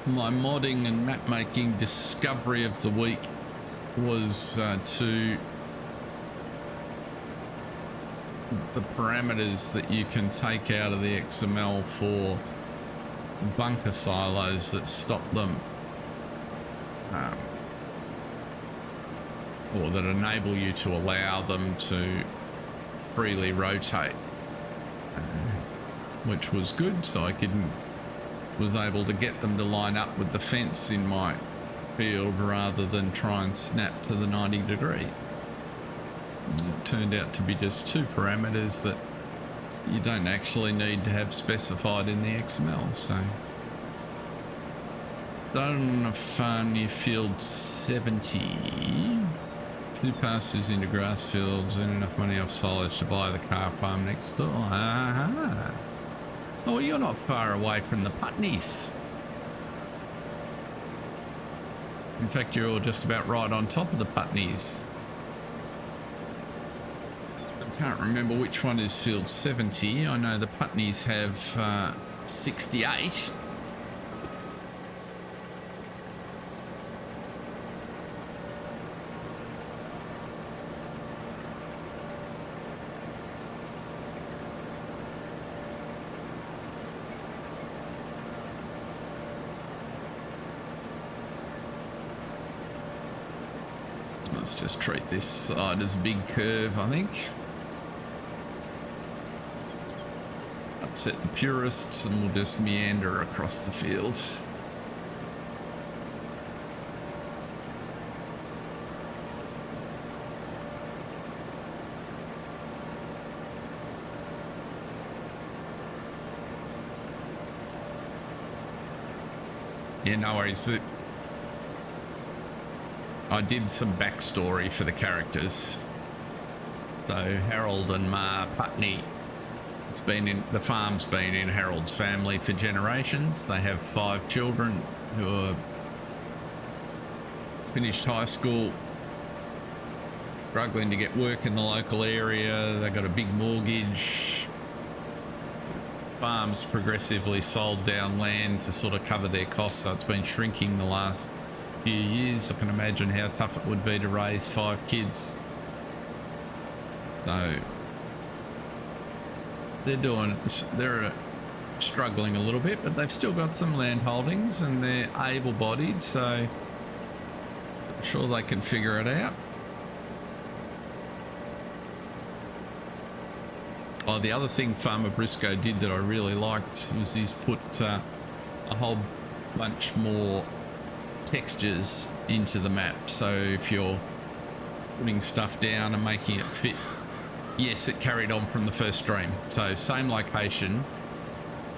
My modding and map making discovery of the week was to the parameters that you can take out of the XML for bunker silos that stop them or that enable you to allow them to freely rotate, which was good, so I was able to get them to line up with the fence in my field rather than try and snap to the 90 degree. It turned out to be just two parameters that you don't actually need to have specified in the XML. So done farm near field 70. 2 passes into grass fields and enough money off silage to buy the car farm next door. Aha. Oh, you're not far away from the Putneys. In fact, you're just about right on top of the Putneys. I can't remember which one is field 70. I know the Putneys have 68. Let's just treat this side as a big curve, I think. Upset the purists and we'll just meander across the field. Yeah, no worries. I did some backstory for the characters. So Harold and Ma Putney, the farm's been in Harold's family for generations. They have 5 children who are finished high school, struggling to get work in the local area. They got a big mortgage. Farms progressively sold down land to sort of cover their costs, so it's been shrinking the last few years. I can imagine how tough it would be to raise 5 kids. So they're struggling a little bit, but they've still got some land holdings and they're able-bodied, so I'm sure they can figure it out. Oh, the other thing Farmer Briscoe did that I really liked was he's put a whole bunch more textures into the map. So if you're putting stuff down and making it fit, yes, it carried on from the first stream. So same location.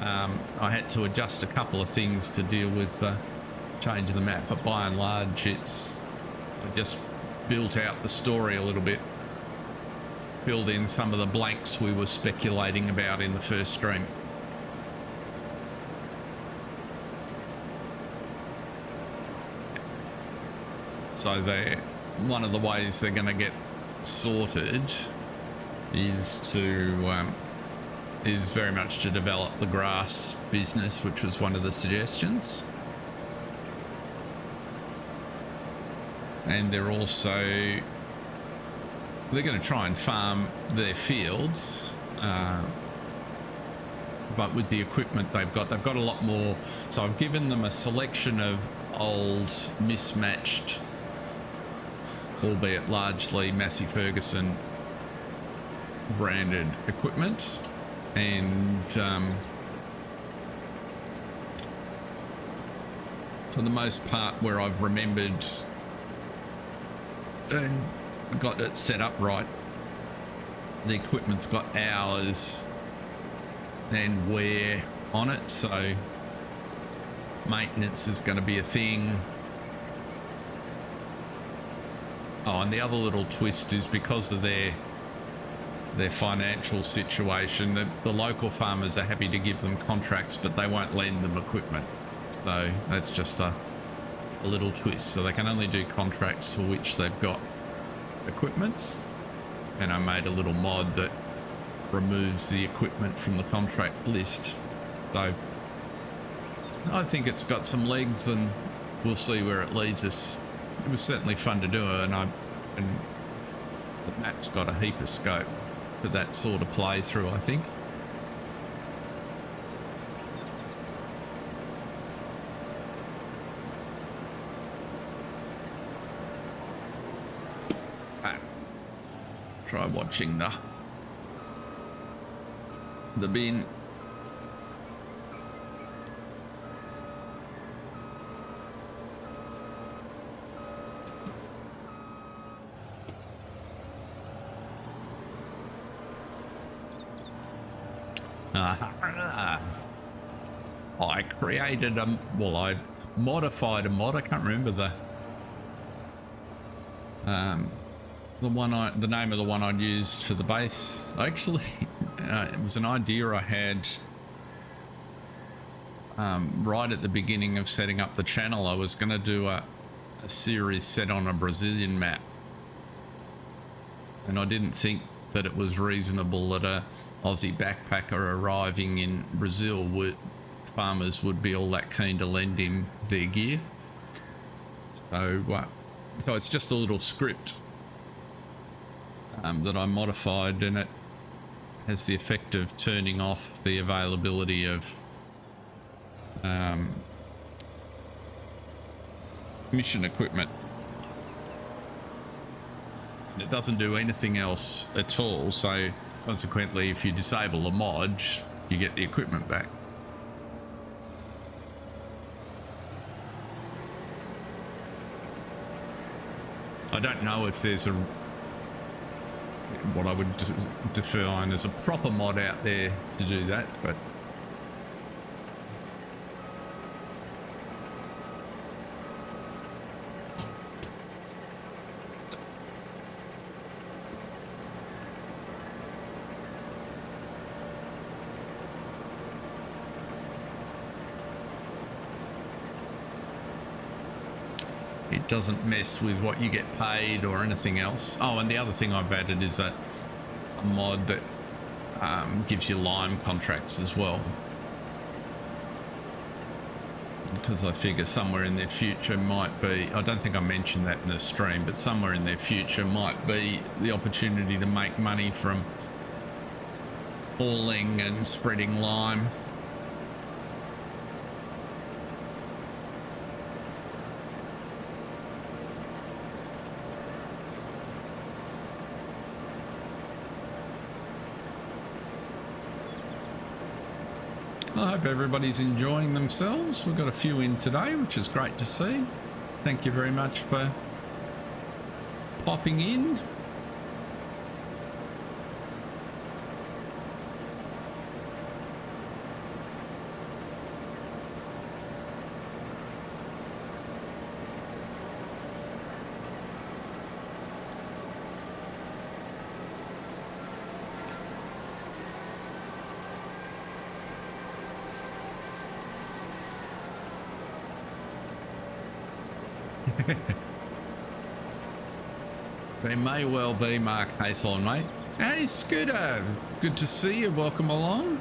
I had to adjust a couple of things to deal with change of the map, but by and large, I just built out the story a little bit. Filled in some of the blanks we were speculating about in the first stream. So one of the ways they're going to get sorted is very much to develop the grass business, which was one of the suggestions. And they're going to try and farm their fields, but with the equipment they've got a lot more. So I've given them a selection of old, mismatched, albeit largely Massey Ferguson branded equipment, and for the most part, where I've remembered and got it set up right, the equipment's got hours and wear on it, so maintenance is going to be a thing. Oh, and the other little twist is because of their financial situation, the local farmers are happy to give them contracts, but they won't lend them equipment. So that's just a little twist. So they can only do contracts for which they've got equipment, and I made a little mod that removes the equipment from the contract list. So I think it's got some legs, and we'll see where it leads us. It was certainly fun to do it, and the map's got a heap of scope for that sort of play through, I think. Try watching the bin. I created I modified a mod. I can't remember the name of the one I'd used for the base. Actually, it was an idea I had right at the beginning of setting up the channel. I was going to do a series set on a Brazilian map, and I didn't think that it was reasonable that a Aussie backpacker arriving in Brazil farmers would be all that keen to lend him their gear. So it's just a little script that I modified, and it has the effect of turning off the availability of mission equipment. And it doesn't do anything else at all, so consequently if you disable the mod, you get the equipment back. I don't know if there's what I would define as a proper mod out there to do that, but it doesn't mess with what you get paid or anything else. Oh, and the other thing I've added is a mod that gives you lime contracts as well, because I figure somewhere in their future might be, I don't think I mentioned that in the stream, but somewhere in their future might be the opportunity to make money from hauling and spreading lime. I hope everybody's enjoying themselves. We've got a few in today, which is great to see. Thank you very much for popping in. They may well be, Mark Haythorne, mate. Hey, Scooter, good to see you. Welcome along.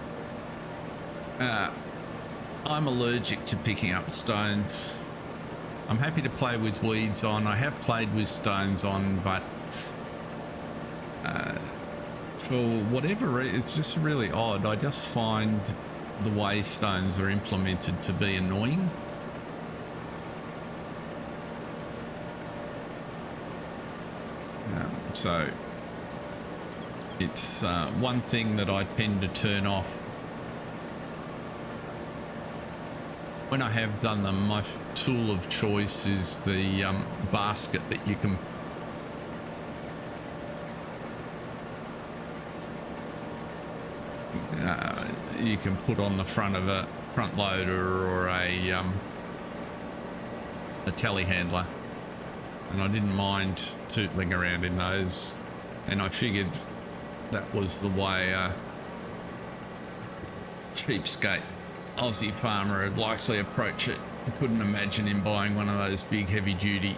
I'm allergic to picking up stones. I'm happy to play with weeds on. I have played with stones on, but for whatever reason, it's just really odd. I just find the way stones are implemented to be annoying. So it's one thing that I tend to turn off when I have done them. My tool of choice is the basket that you can put on the front of a front loader or a telehandler. And I didn't mind tootling around in those, and I figured that was the way a cheapskate Aussie farmer would likely approach it. I couldn't imagine him buying one of those big heavy duty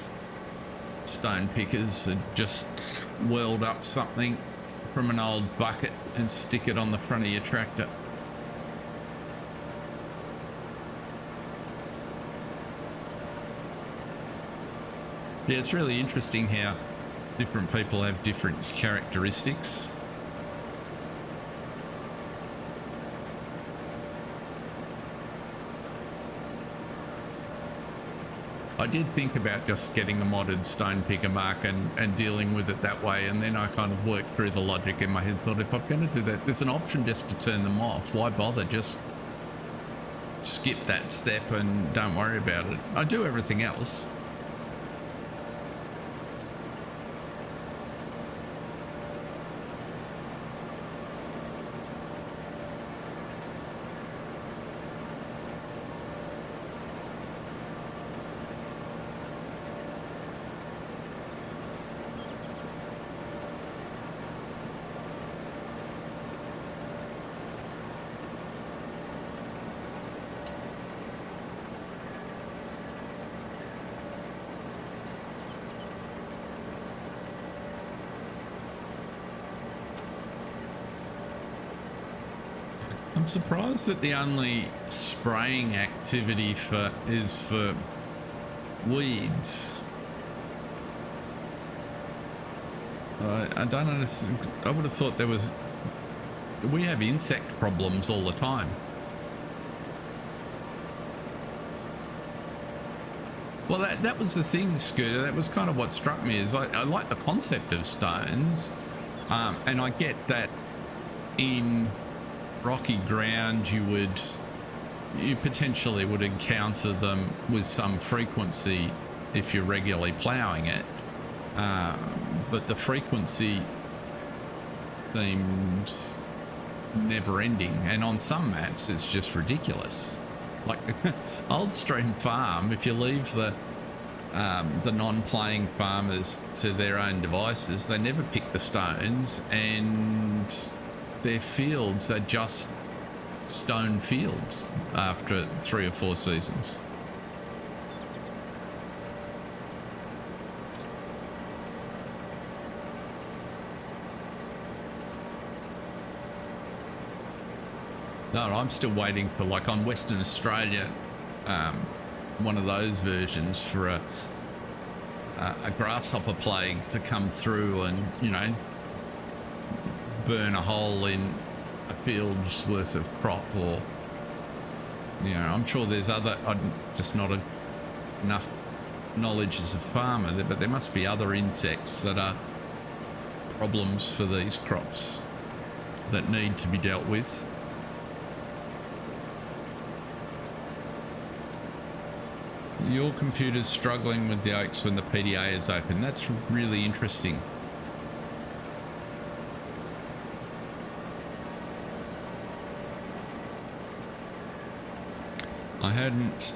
stone pickers and just weld up something from an old bucket and stick it on the front of your tractor. Yeah, it's really interesting how different people have different characteristics. I did think about just getting a modded stone picker, Mark, and dealing with it that way, and then I kind of worked through the logic in my head, thought if I'm going to do that, there's an option just to turn them off. Why bother? Just skip that step and don't worry about it. I do everything else. I'm surprised that the only spraying activity is for weeds. I don't understand. I would have thought there was. We have insect problems all the time. Well, that was the thing, Scooter. That was kind of what struck me. Is I like the concept of stones, and I get that in rocky ground you potentially would encounter them with some frequency if you're regularly ploughing it, but the frequency seems never ending, and on some maps it's just ridiculous. Like Old Stream Farm, if you leave the non-playing farmers to their own devices, they never pick the stones, and their fields are just stone fields after 3 or 4 seasons. No, I'm still waiting for, like, on Western Australia, one of those versions for a grasshopper plague to come through and, you know, burn a hole in a field's worth of crop. Or, you know, I'm sure there's other, I'm just not enough knowledge as a farmer, but there must be other insects that are problems for these crops that need to be dealt with. Your computer's struggling with the oaks when the PDA is open. That's really interesting. I haven't.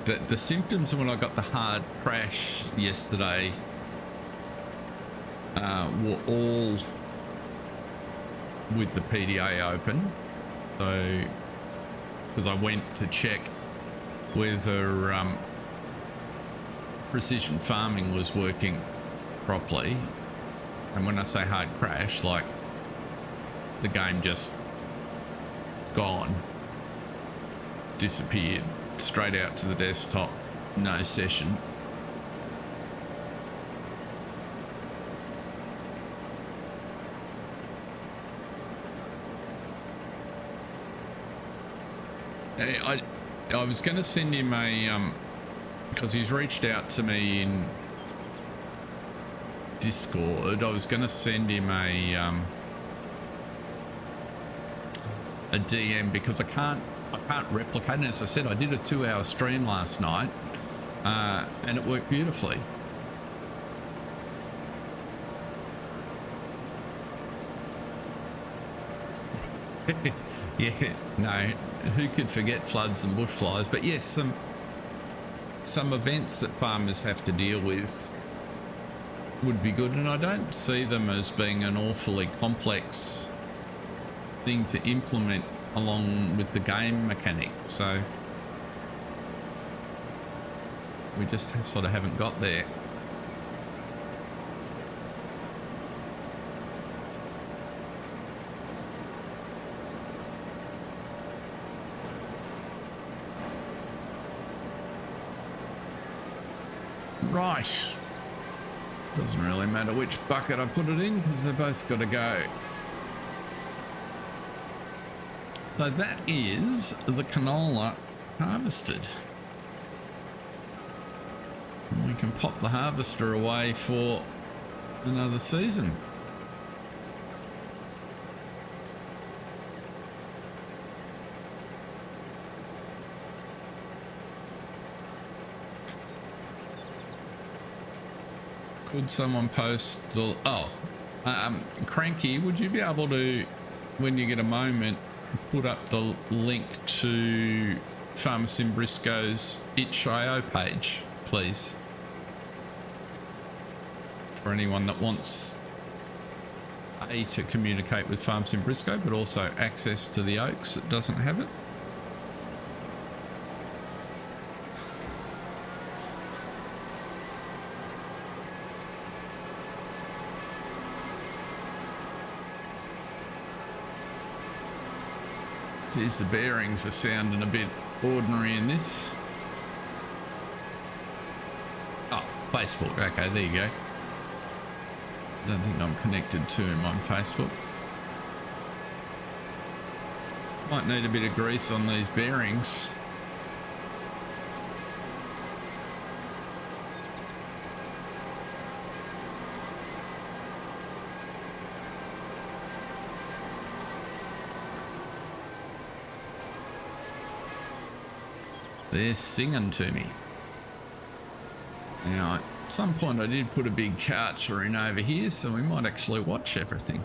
The symptoms when I got the hard crash yesterday were all with the PDA open. So, because I went to check whether precision farming was working properly, and when I say hard crash, like the game just gone, disappeared, straight out to the desktop, no session. I was going to send him a because he's reached out to me in Discord. I was going to send him a DM because I can't replicate it. As I said, I did a 2-hour stream last night and it worked beautifully. Yeah, no, who could forget floods and bushfires? But yes, some events that farmers have to deal with would be good, and I don't see them as being an awfully complex thing to implement along with the game mechanic. So we just sort of haven't got there. Right, doesn't really matter which bucket I put it in because they've both got to go. So that is the canola harvested. And we can pop the harvester away for another season. Could someone post the Cranky, would you be able to, when you get a moment, put up the link to Farmer Sim Briscoe's itch.io page, please, for anyone that wants to communicate with Farm Sim Briscoe, but also access to the oaks that doesn't have it. Geez, the bearings are sounding a bit ordinary in this. Oh, Facebook. Okay, there you go. I don't think I'm connected to him on Facebook. Might need a bit of grease on these bearings. They're singing to me. Now, at some point I did put a big karcher in over here, so we might actually watch everything.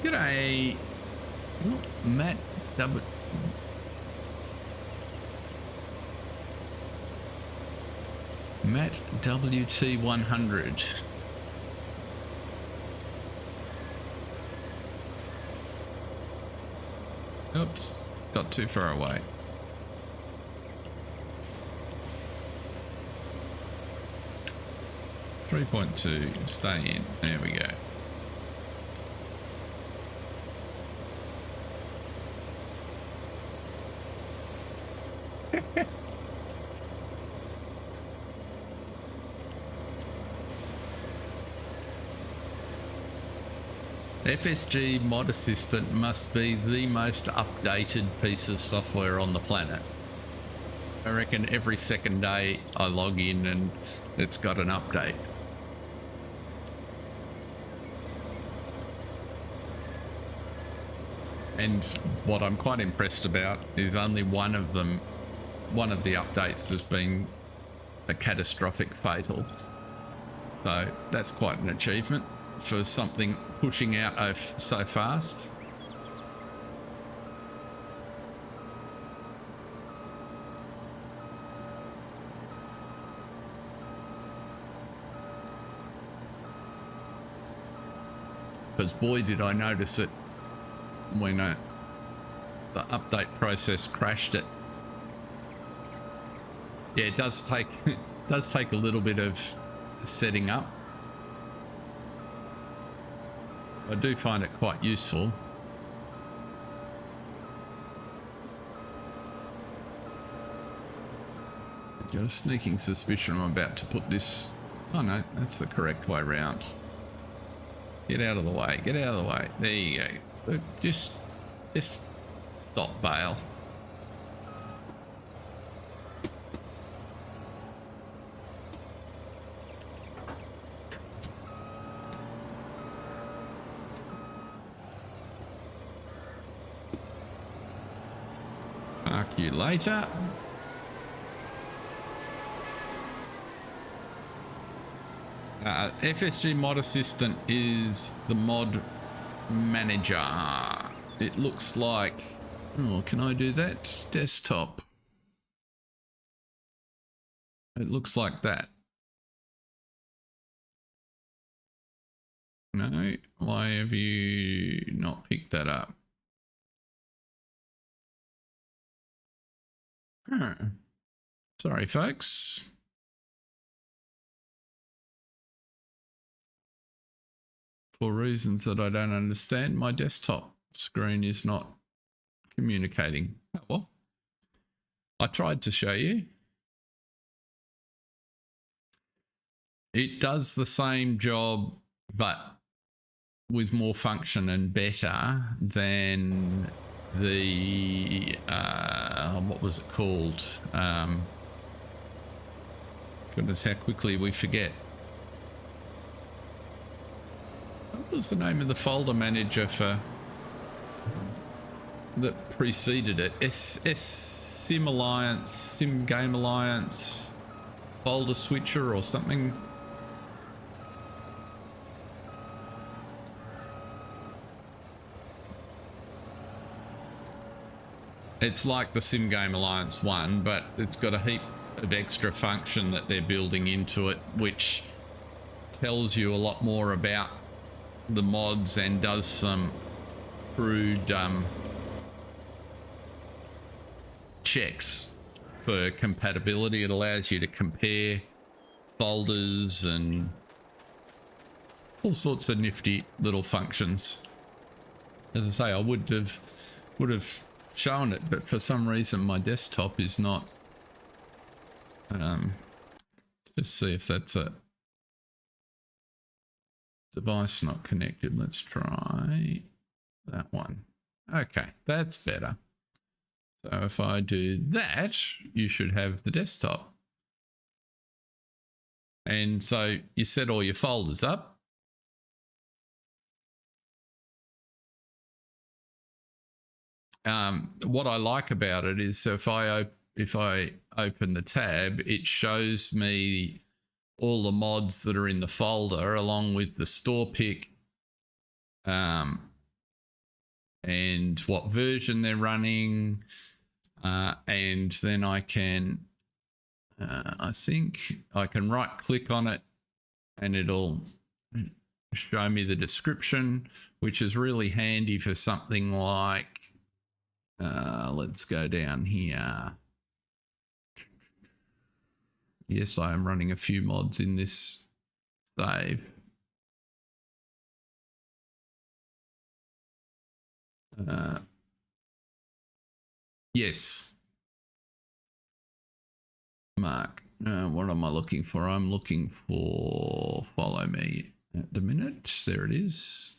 G'day, Matt W. Matt WT100. Oops, got too far away. 3.2, stay in. There we go. FSG Mod Assistant must be the most updated piece of software on the planet. I reckon every second day I log in and it's got an update. And what I'm quite impressed about is only one of the updates has been a catastrophic fatal. So that's quite an achievement for something pushing out so fast. Because boy did I notice it when the update process crashed it. Yeah, it does take a little bit of setting up. I do find it quite useful. Got a sneaking suspicion I'm about to put this. Oh no, that's the correct way round. Get out of the way. Get out of the way. There you go. Look, just stop bail. Park you later. FSG Mod Assistant is the mod manager. It looks like, oh, can I do that? Desktop. It looks like that. No, why have you not picked that up? Oh. Sorry, folks. For reasons that I don't understand, my desktop screen is not communicating. Oh, well, I tried to show you. It does the same job, but with more function and better than the, what was it called? Goodness, how quickly we forget. What was the name of the folder manager for that preceded it? Sim Alliance, Sim Game Alliance, folder switcher or something. It's like the Sim Game Alliance one, but it's got a heap of extra function that they're building into it, which tells you a lot more about the mods and does some crude checks for compatibility. It allows you to compare folders and all sorts of nifty little functions. As I say, I would have shown it, but for some reason my desktop is not. Let's just see if that's a device not connected. Let's try that one. Okay, that's better. So if I do that, you should have the desktop. And so you set all your folders up. What I like about it is, so if I open the tab, it shows me all the mods that are in the folder along with the store pick and what version they're running, and then I can I think I can right click on it and it'll show me the description, which is really handy for something like let's go down here. Yes, I am running a few mods in this Save. Yes. Mark. What am I looking for? I'm looking for follow me at the minute. There it is.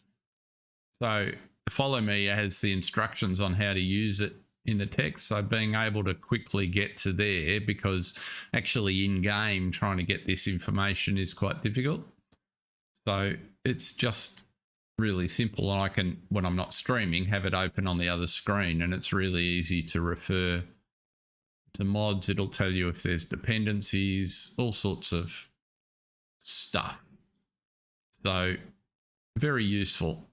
So follow me has the instructions on how to use it in the text. So being able to quickly get to there, because actually in game trying to get this information is quite difficult. So it's just really simple. And I can, when I'm not streaming, have it open on the other screen, and it's really easy to refer to mods. It'll tell you if there's dependencies, all sorts of stuff. So very useful.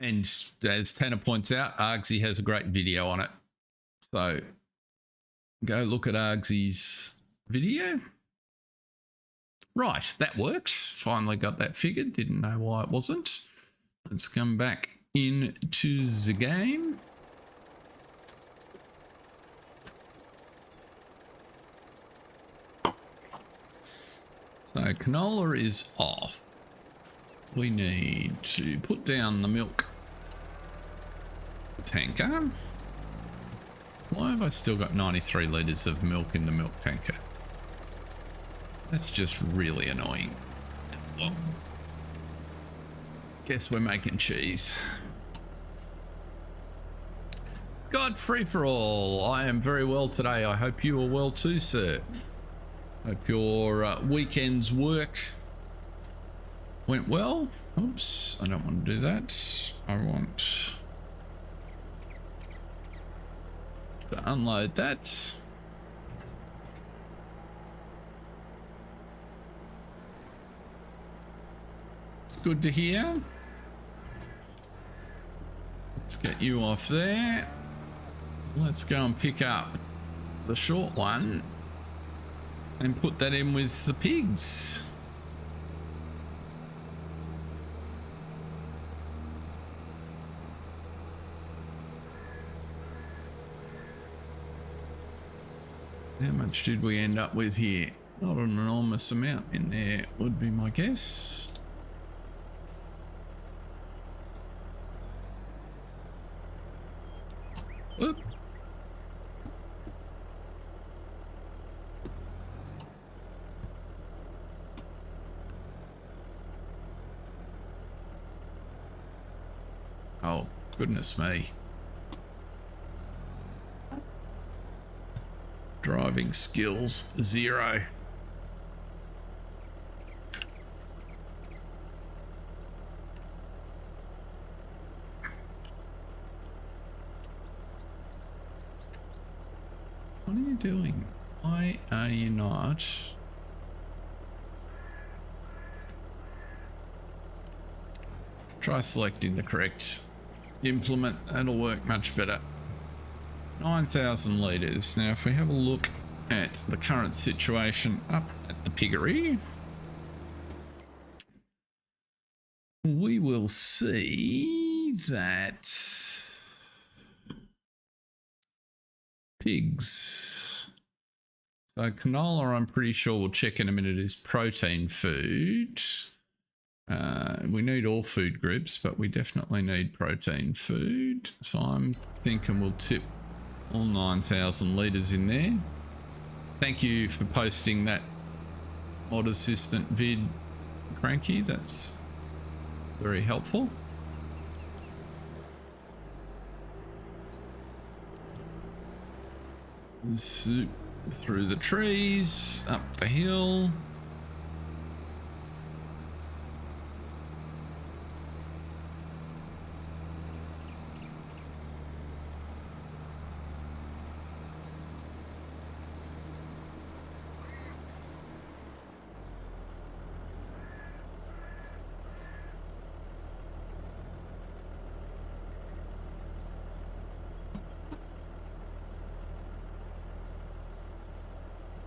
And as Tanner points out, Argsy has a great video on it. So go look at Argsy's video. Right, that worked. Finally got that figured. Didn't know why it wasn't. Let's come back into the game. So canola is off. We need to put down the milk tanker. Why have I still got 93 litres of milk in the milk tanker? That's just really annoying. Well, guess we're making cheese. God, free for all. I am very well today. I hope you are well too, sir. Hope your weekend's work went well. Oops, I don't want to do that. I want to unload that. It's good to hear. Let's get you off there. Let's go and pick up the short one and put that in with the pigs. How much did we end up with here? Not an enormous amount in there, would be my guess. Oop. Oh, goodness me. Driving skills, 0. What are you doing? Why are you not? Try selecting the correct implement. That'll work much better. 9,000 litres. Now, if we have a look at the current situation up at the piggery, we will see that pigs. So canola, I'm pretty sure we'll check in a minute, is protein food. We need all food groups, but we definitely need protein food. So I'm thinking we'll tip all 9,000 litres in there. Thank you for posting that mod assistant vid, Cranky. That's very helpful. Zoop through the trees, up the hill.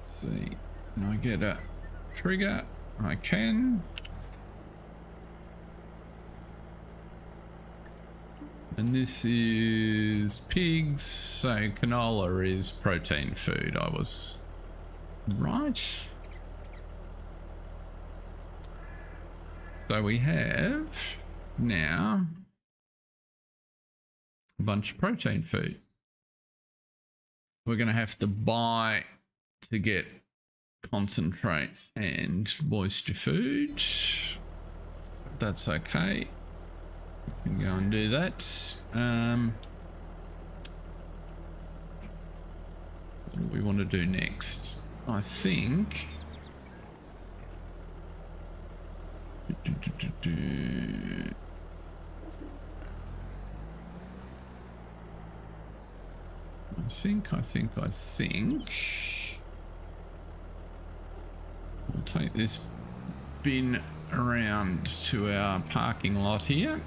See, can I get a trigger? I can. And this is pigs, so canola is protein food. I was right. So we have now a bunch of protein food. We're going to have to buy to get concentrate and moisture food. That's okay. We can go and do that. What do we want to do next? I think... I think we'll take this bin around to our parking lot here.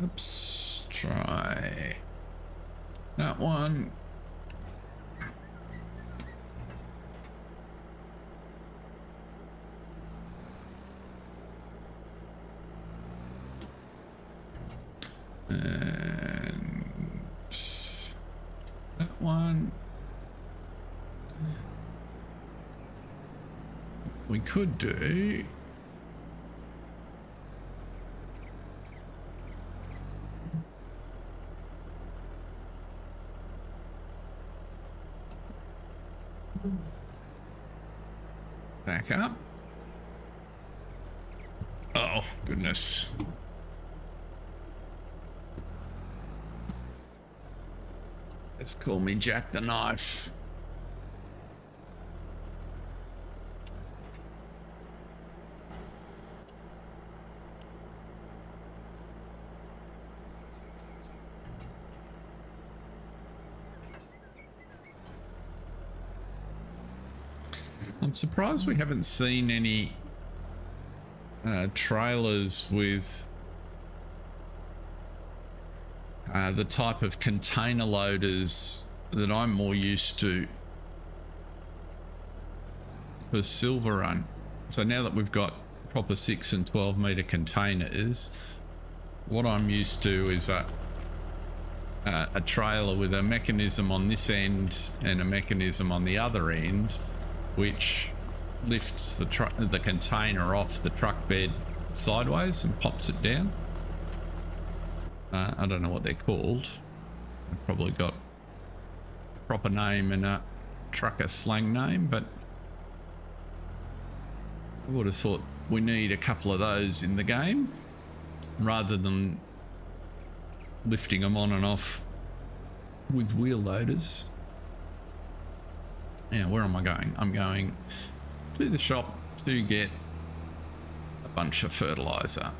Oops, try that one. And that one. We could do... back up. Oh, goodness. Let's call me Jack the Knife. I'm surprised we haven't seen any trailers with the type of container loaders that I'm more used to for Silver Run. So now that we've got proper 6 and 12 meter containers, what I'm used to is a trailer with a mechanism on this end and a mechanism on the other end, which lifts the container off the truck bed sideways and pops it down. I don't know what they're called. I've probably got a proper name and a trucker slang name, but I would have thought we need a couple of those in the game rather than lifting them on and off with wheel loaders. Yeah, where am I going? I'm going to the shop to get a bunch of fertilizer.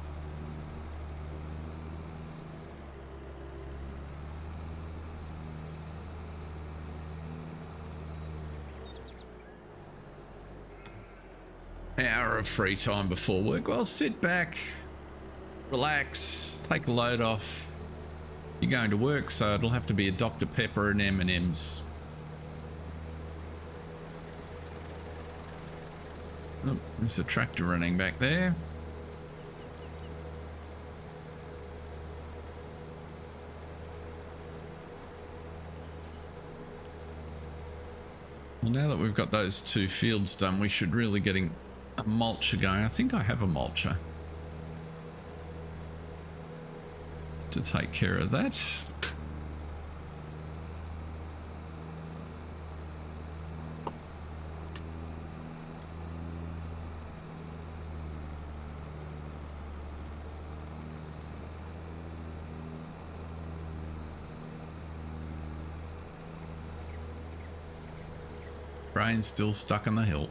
Hour of free time before work. Well, sit back, relax, take a load off. You're going to work, so it'll have to be a Dr. Pepper and M&M's. Oh, there's a tractor running back there. Well, now that we've got those 2 fields done, we should really getting a mulcher going. I think I have a mulcher to take care of that. Train's still stuck on the hill.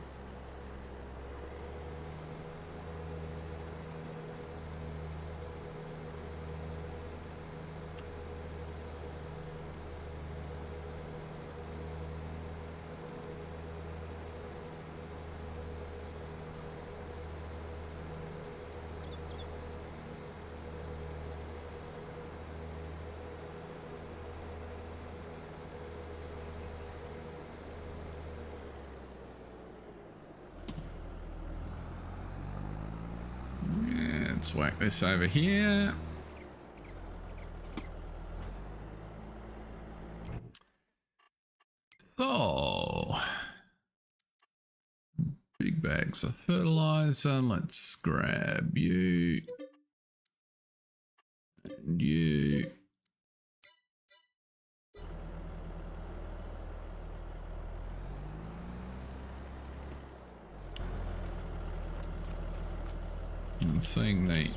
Let's whack this over here. So, big bags of fertilizer. Let's grab you and you. I'm seeing the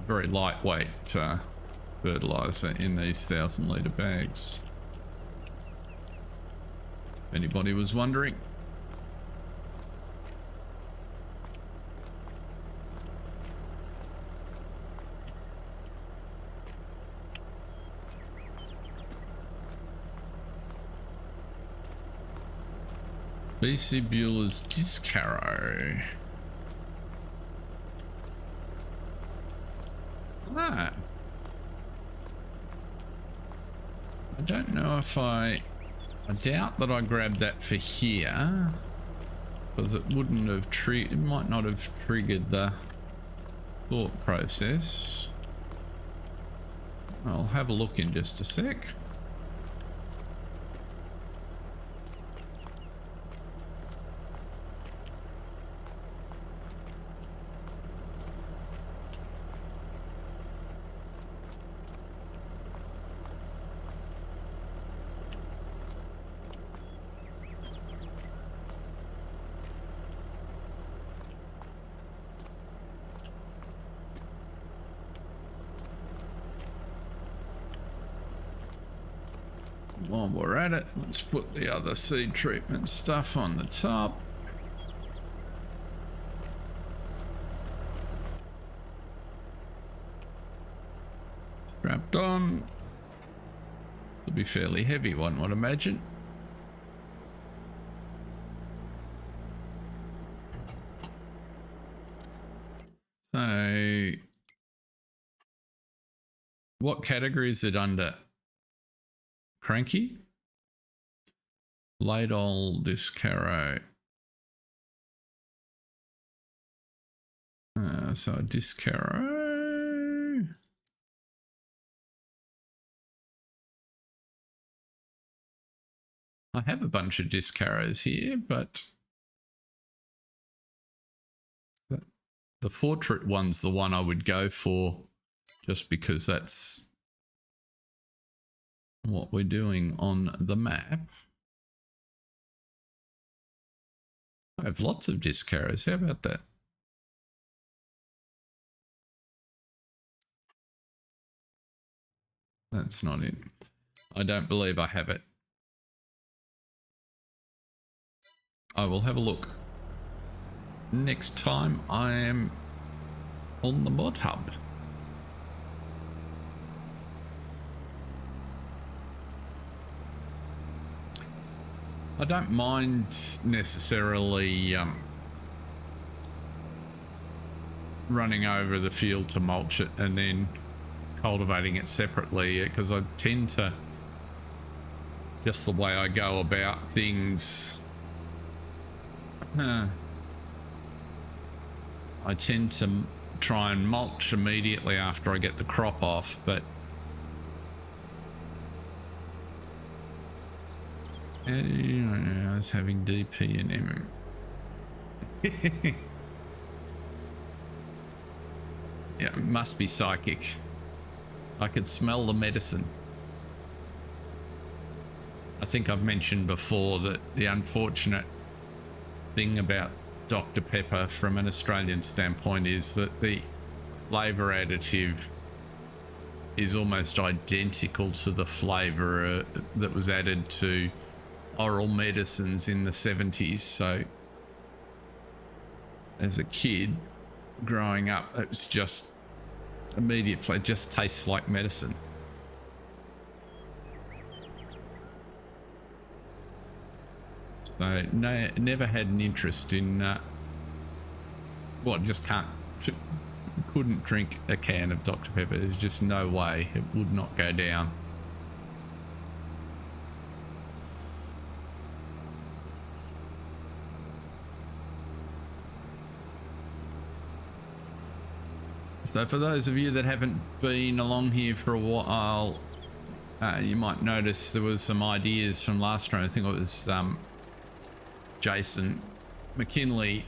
very lightweight fertilizer in these 1,000-litre bags. If anybody was wondering. BC Bueller's Discaro. Ah. I don't know if I doubt that I grabbed that for here, because it wouldn't have it might not have triggered the thought process. I'll have a look in just a sec. While we're at it, let's put the other seed treatment stuff on the top. Strapped on. It'll be fairly heavy, one would imagine. So, what category is it under? Cranky? Ladle, Discaro. So Discaro. I have a bunch of Discaros here, but the Fortrit one's the one I would go for, just because that's what we're doing on the map. I have lots of Discaros. How about that? That's not it. I don't believe I have it. I will have a look next time I am on the ModHub. I don't mind necessarily running over the field to mulch it and then cultivating it separately, because I tend to, just the way I go about things, I tend to try and mulch immediately after I get the crop off, but I was having DP and M. Yeah, it must be psychic. I could smell the medicine. I think I've mentioned before that the unfortunate thing about Dr. Pepper from an Australian standpoint is that the flavour additive is almost identical to the flavour that was added to oral medicines in the 70s. So as a kid growing up, it was just immediate flavor, just tastes like medicine. So no, never had an interest in well, just couldn't drink a can of Dr. Pepper. There's just no way, it would not go down. So for those of you that haven't been along here for a while, you might notice there was some ideas from last round. I think it was Jason McKinley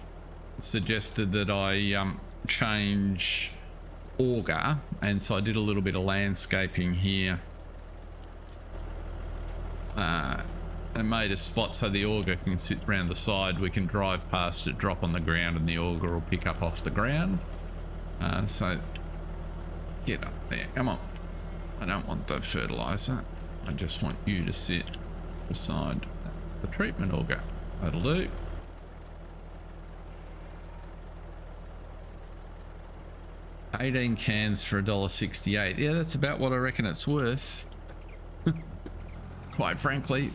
suggested that I change auger, and so I did a little bit of landscaping here and made a spot so the auger can sit round the side. We can drive past it, drop on the ground, and the auger will pick up off the ground. So get up there, come on. I don't want the fertilizer, I just want you to sit beside the treatment auger. That'll do. $18 cans for $1.68. Yeah, that's about what I reckon it's worth. Quite frankly.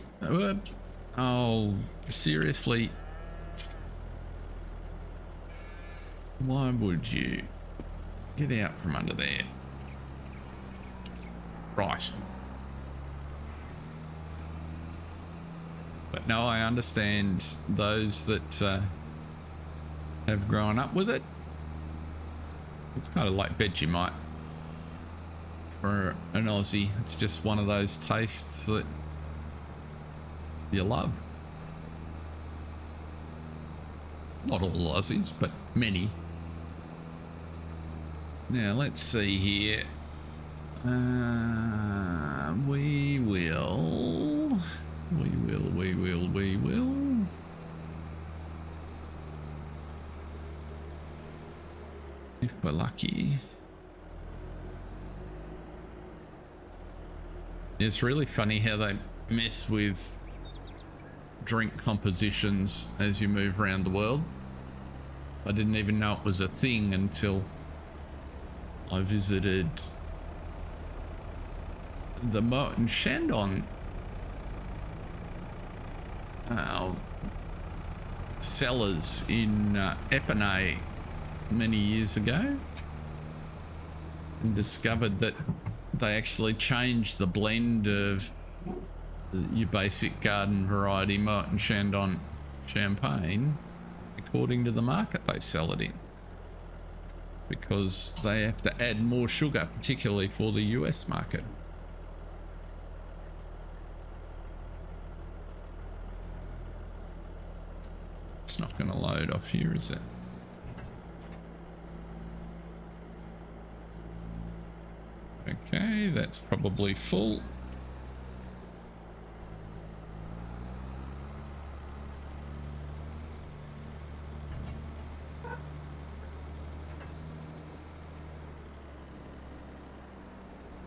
Oh, seriously. Why would you? Get out from under there. Right. But no, I understand those that have grown up with it. It's kind of like Vegemite for an Aussie. It's just one of those tastes that you love. Not all Aussies, but many. Now let's see here. We will. If we're lucky. It's really funny how they mess with drink compositions as you move around the world. I didn't even know it was a thing until I visited the Moët and Chandon cellars in Epinay many years ago, and discovered that they actually changed the blend of your basic garden variety Moët and Chandon champagne according to the market they sell it in, because they have to add more sugar, particularly for the US market. It's not going to load off here, is it? Okay, that's probably full.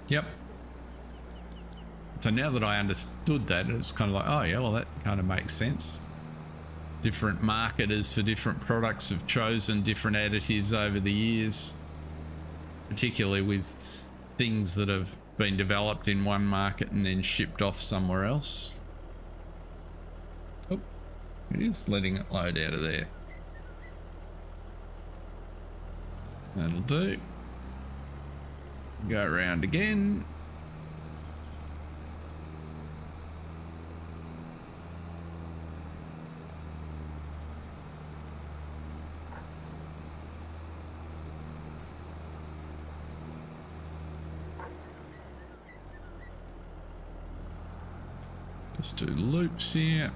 Yep. So now that I understood that, it's kind of like, oh yeah, well that kind of makes sense. Different marketers for different products have chosen different additives over the years, particularly with things that have been developed in one market and then shipped off somewhere else. Oh, it is letting it load out of there. That'll do. Go around again. Just do loops here.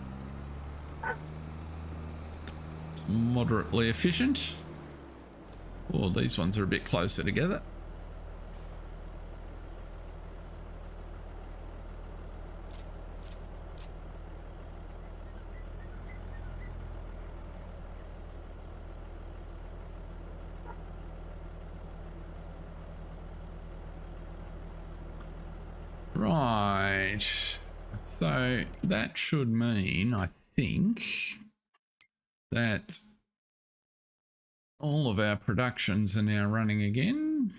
It's moderately efficient. Oh, these ones are a bit closer together. Right. So that should mean, I think, that all of our productions are now running again.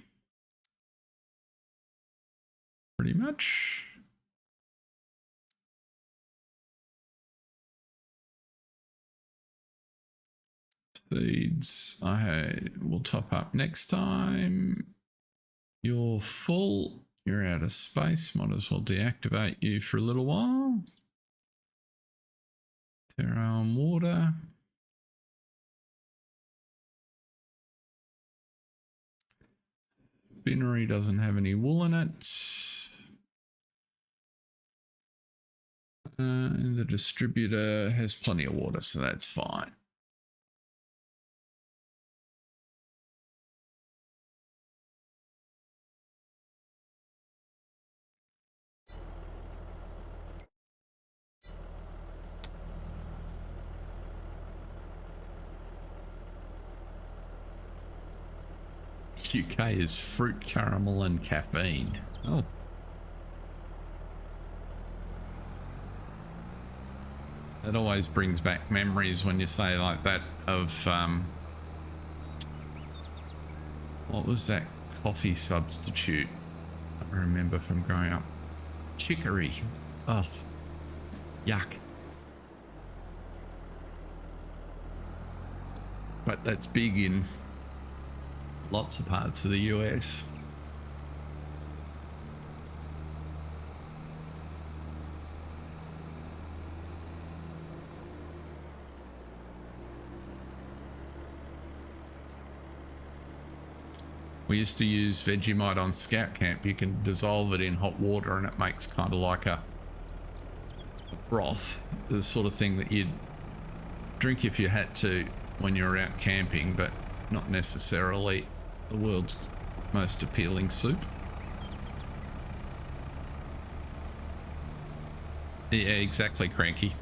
Pretty much. Seeds will top up next time. You're full. You're out of space. Might as well deactivate you for a little while. Terra on water. binnery doesn't have any wool in it. And the distributor has plenty of water, so that's fine. UK is fruit, caramel, and caffeine. Oh. That always brings back memories when you say like that of, what was that coffee substitute I remember from growing up? Chicory. Oh, yuck. But that's big in lots of parts of the US. We used to use Vegemite on Scout Camp. You can dissolve it in hot water and it makes kind of like a broth, the sort of thing that you'd drink if you had to when you're out camping, but not necessarily the world's most appealing soup. Yeah, exactly, Cranky.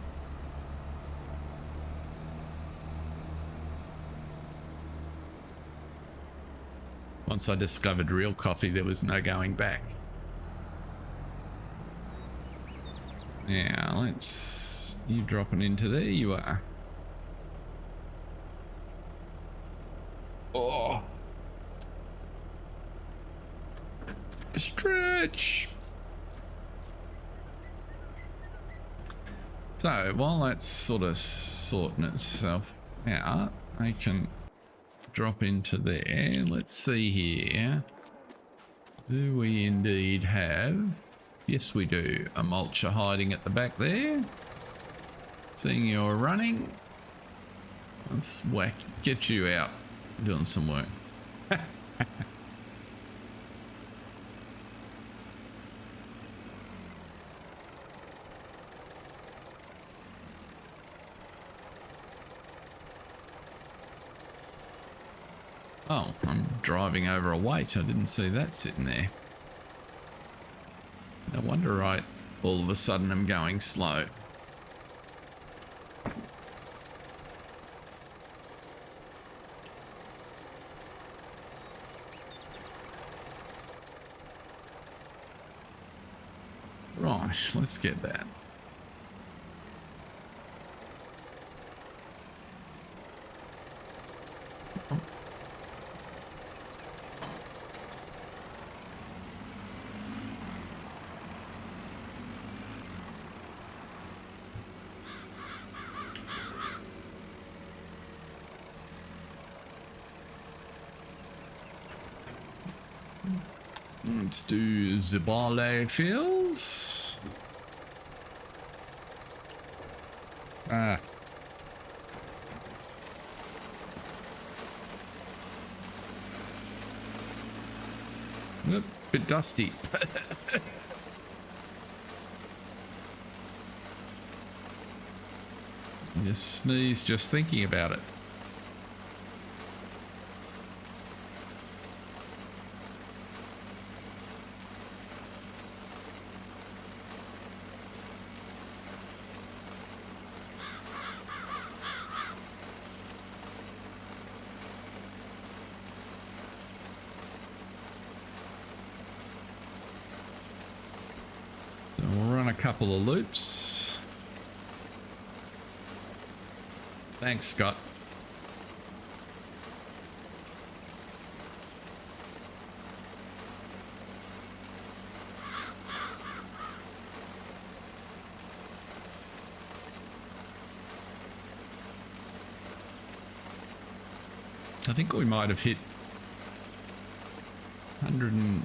Once I discovered real coffee, there was no going back. Now, let's... You dropping into there? You are. Oh! Stretch! So, while that's sort of sorting itself out, I can drop into there. Let's see here. Do we indeed have... Yes, we do. A mulcher hiding at the back there. Seeing you're running. Let's whack, get you out doing some work. Oh, I'm driving over a weight. I didn't see that sitting there. No wonder I all of a sudden am going slow. Right, let's get that. Let's do the barley fields. Ah. Oop, bit dusty. You sneeze just thinking about it. Couple of loops. Thanks, Scott. I think we might have hit 100 and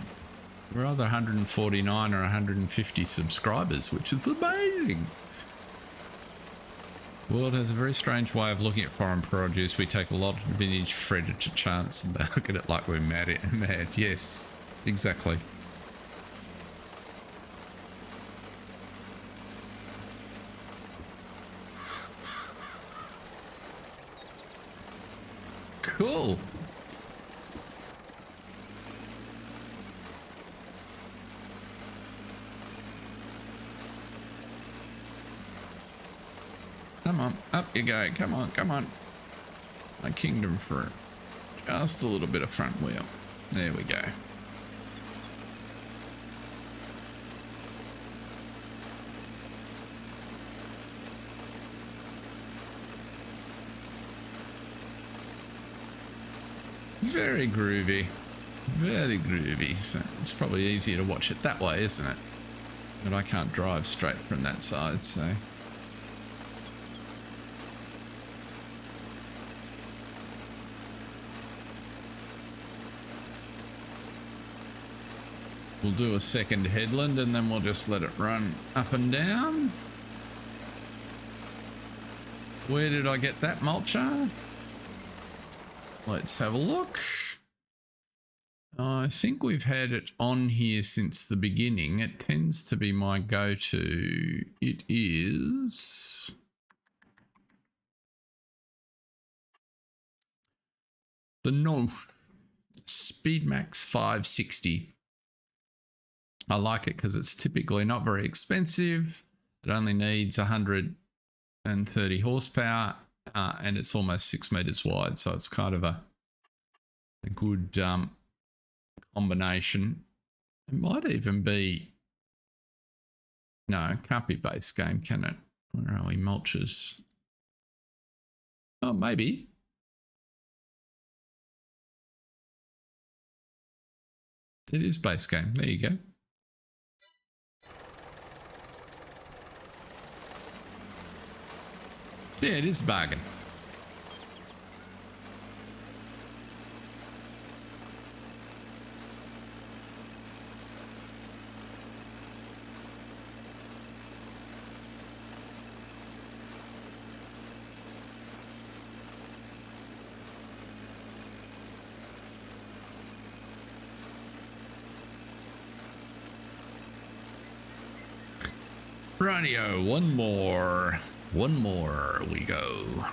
we're either 149 or 150 subscribers, which is amazing. The world has a very strange way of looking at foreign produce. We take a lot of vintage fed to chance and they look at it like we're mad. Yes. Exactly. Cool. Come on, up you go. Come on, come on. My kingdom for just a little bit of front wheel. There we go. Very groovy. Very groovy. So it's probably easier to watch it that way, isn't it? But I can't drive straight from that side, so... We'll do a second headland and then we'll just let it run up and down. Where did I get that mulcher? Let's have a look. I think we've had it on here since the beginning. It tends to be my go-to. It is... the North Speedmax 560. I like it because it's typically not very expensive. It only needs 130 horsepower and it's almost 6 meters wide. So it's kind of a good combination. It might even be, no, it can't be base game, can it? Where are we? Mulches. Oh, maybe. It is base game. There you go. Yeah, it is a bargain. Rightio, one more we go.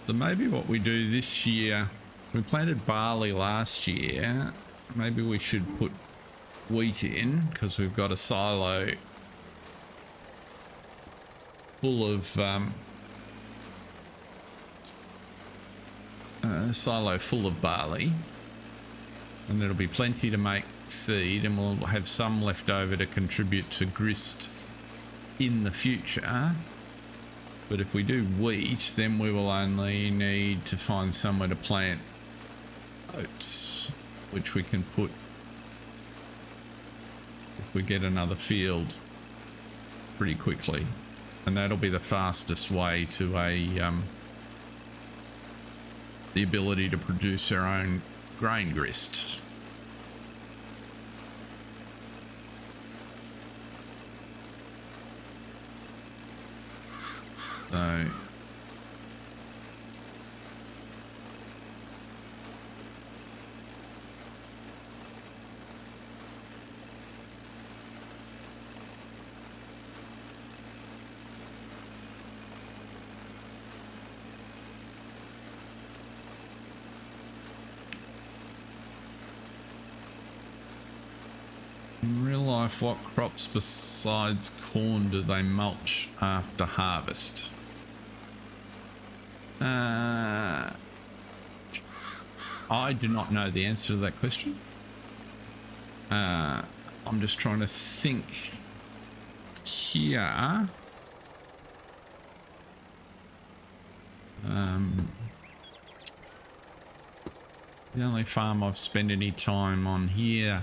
So maybe what we do this year, we planted barley last year, maybe we should put wheat in because we've got a silo full of barley, and there'll be plenty to make seed, and we'll have some left over to contribute to grist in the future. But if we do wheat, then we will only need to find somewhere to plant oats, which we can put if we get another field pretty quickly, and that'll be the fastest way to the ability to produce our own grain grist. So in real life, what crops besides corn do they mulch after harvest? I do not know the answer to that question. I'm just trying to think here. The only farm I've spent any time on here,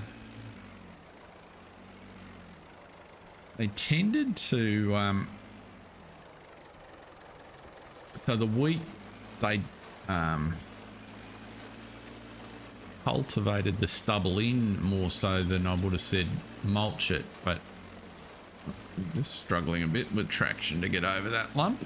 they tended to so the wheat, they cultivated the stubble in more so than I would have said mulch it, but I'm just struggling a bit with traction to get over that lump.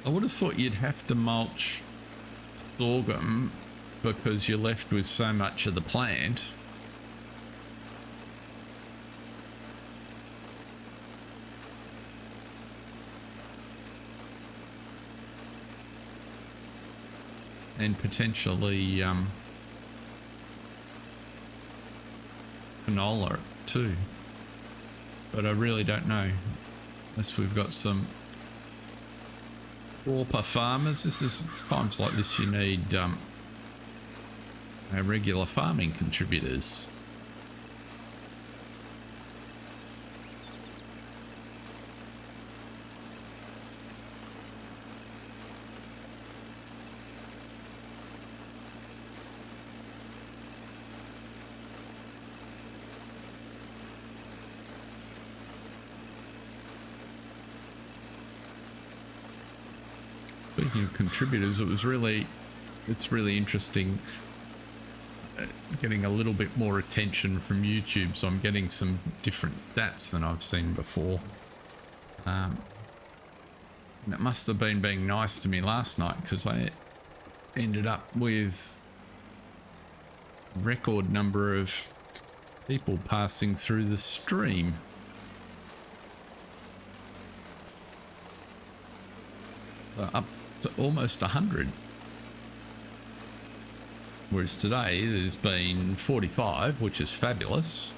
I would have thought you'd have to mulch sorghum because you're left with so much of the plant. And potentially canola too, but I really don't know unless we've got some proper farmers. It's times like this you need regular farming contributors. Speaking of contributors, it's really interesting getting a little bit more attention from YouTube, so I'm getting some different stats than I've seen before. And it must have been being nice to me last night because I ended up with a record number of people passing through the stream. So up to almost 100. Whereas today there's been 45, which is fabulous.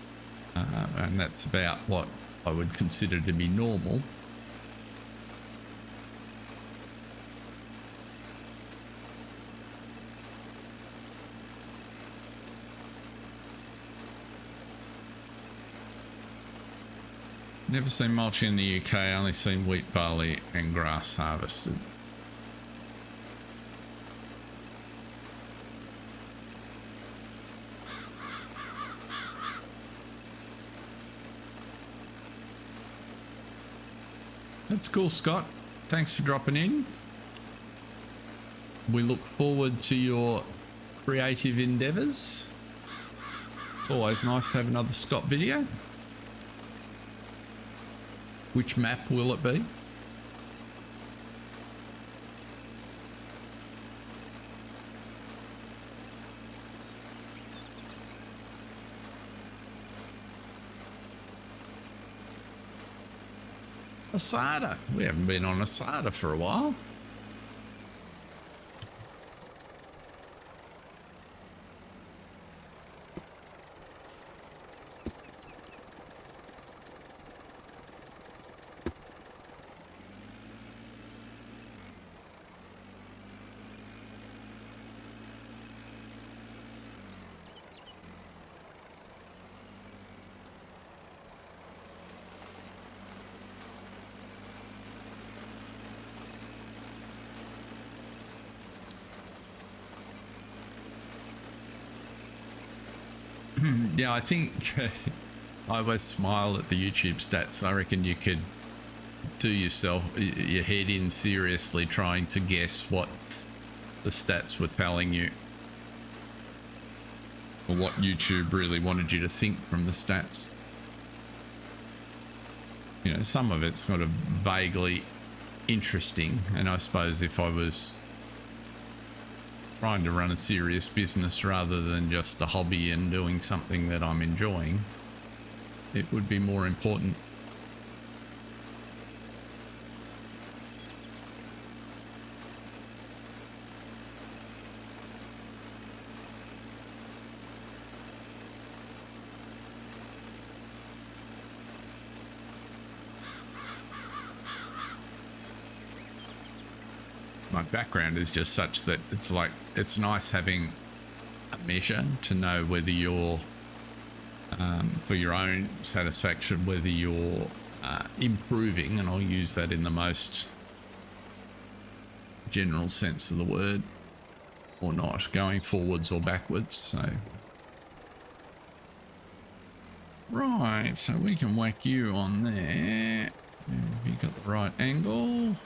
And that's about what I would consider to be normal. Never seen mulching in the UK, only seen wheat, barley and grass harvested. That's cool, Scott. Thanks for dropping in. We look forward to your creative endeavours. It's always nice to have another Scott video. Which map will it be? Asada. We haven't been on Asada for a while. Yeah, I think I always smile at the YouTube stats. I reckon you could do yourself your head in seriously trying to guess what the stats were telling you, or what YouTube really wanted you to think from the stats. You know, some of it's sort of vaguely interesting, and I suppose if I was trying to run a serious business rather than just a hobby and doing something that I'm enjoying, it would be more important. My background is just such that it's like, it's nice having a measure to know whether you're, for your own satisfaction, whether you're improving, and I'll use that in the most general sense of the word, or not, going forwards or backwards. So, right, so we can whack you on there. Have you got the right angle?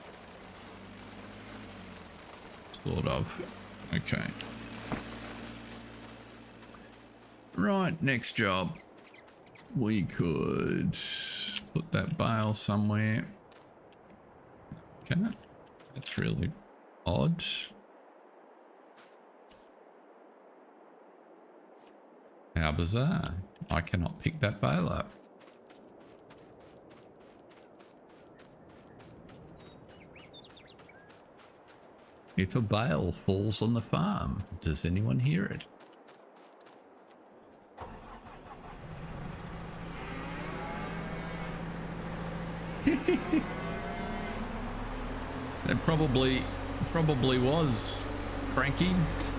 Sort of. Okay. Right, next job. We could put that bale somewhere. Okay. That's really odd. How bizarre. I cannot pick that bale up. If a bale falls on the farm, does anyone hear it? It probably was cranky.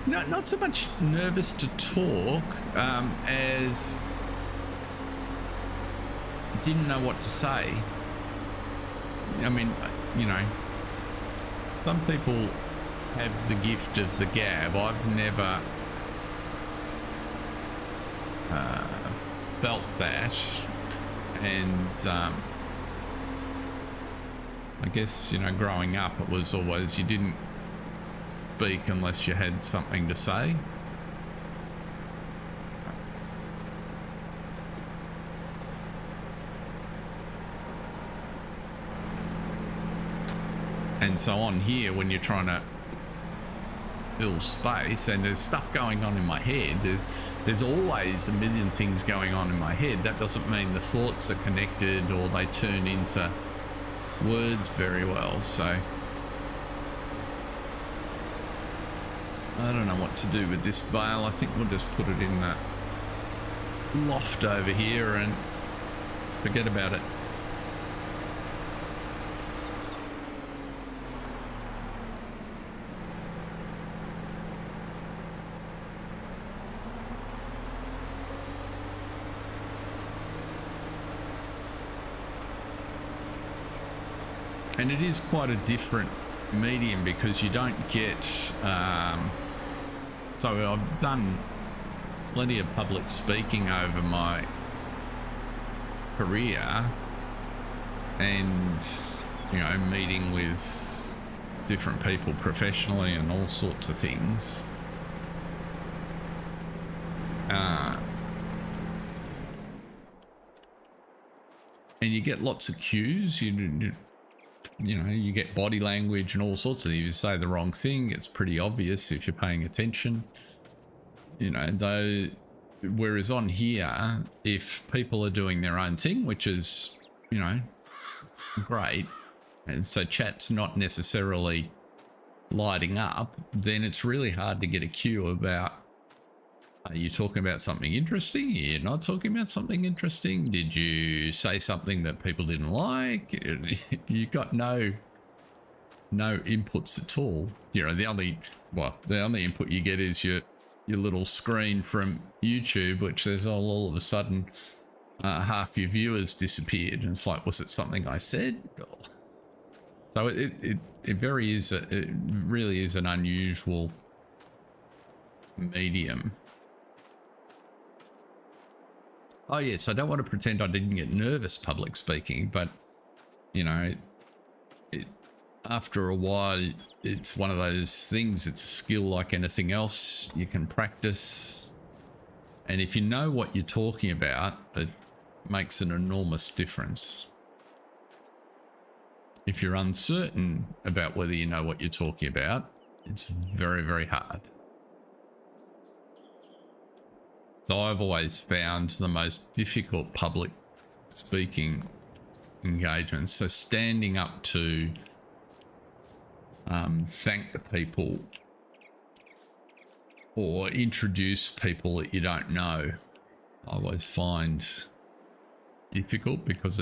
No, not so much nervous to talk as didn't know what to say. I mean, you know, some people have the gift of the gab. I've never felt that, and I guess, you know, growing up it was always you didn't speak unless you had something to say. And so on here, when you're trying to fill space and there's stuff going on in my head, there's always a million things going on in my head. That doesn't mean the thoughts are connected or they turn into words very well. So I don't know what to do with this bale. I think we'll just put it in the loft over here and forget about it. And it is quite a different medium because you don't get so I've done plenty of public speaking over my career, and you know, meeting with different people professionally and all sorts of things. And you get lots of cues. You know, you get body language and all sorts of things. If you say the wrong thing, it's pretty obvious if you're paying attention. You know, though, whereas on here, if people are doing their own thing, which is, you know, great, and so chat's not necessarily lighting up, then it's really hard to get a cue about, are you talking about something interesting? You're not talking about something interesting? Did you say something that people didn't like? You got no inputs at all. You know, the only input you get is your little screen from YouTube, which says, oh, all of a sudden half your viewers disappeared, and it's like, was it something I said? So it really is an unusual medium. Oh yes, I don't want to pretend I didn't get nervous public speaking, but you know, after a while, it's one of those things. It's a skill like anything else. You can practice, and if you know what you're talking about, it makes an enormous difference. If you're uncertain about whether you know what you're talking about, it's very, very hard. So I've always found the most difficult public speaking engagements, so standing up to thank the people or introduce people that you don't know, I always find difficult because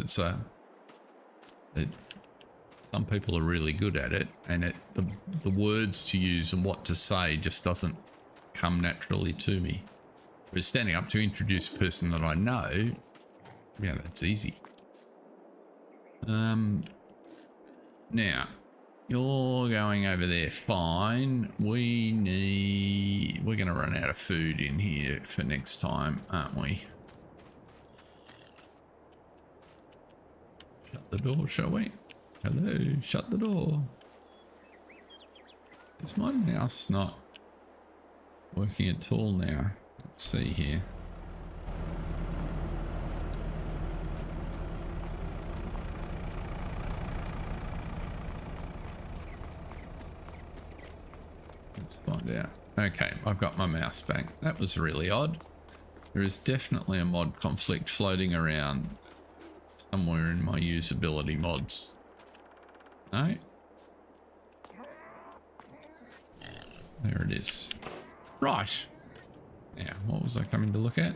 some people are really good at it, and the words to use and what to say just doesn't come naturally to me. But standing up to introduce a person that I know, yeah, that's easy. Now, you're going over there, fine. We're going to run out of food in here for next time, aren't we? Shut the door, shall we? Hello, shut the door. Is my mouse not working at all now? Let's see here. Let's find out. Okay, I've got my mouse back. That was really odd. There is definitely a mod conflict floating around somewhere in my usability mods. No? There it is. Right. Now, what was I coming to look at?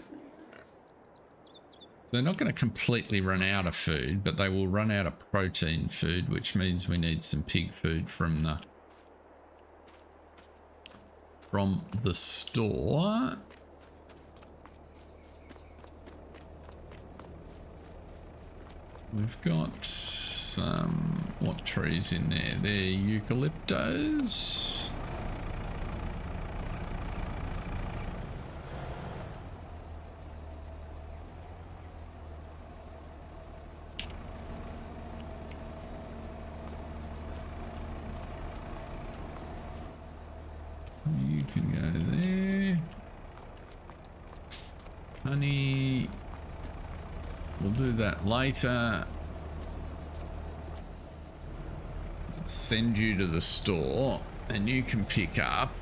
They're not going to completely run out of food, but they will run out of protein food, which means we need some pig food from the store. We've got some, what trees in there? They're eucalyptus. You can go there. Honey. We'll do that later. Let's send you to the store and you can pick up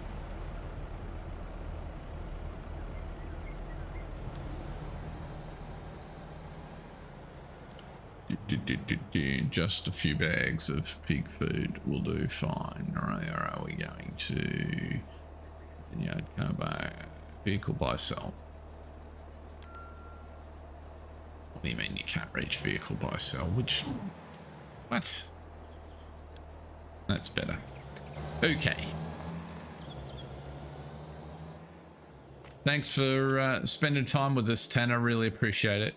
just a few bags of pig food will do fine. Where are we going to? Yard carbo, vehicle buy sell. What do you mean you can't reach vehicle buy sell? Which, what? That's better. Okay. Thanks for spending time with us, Tanner. Really appreciate it.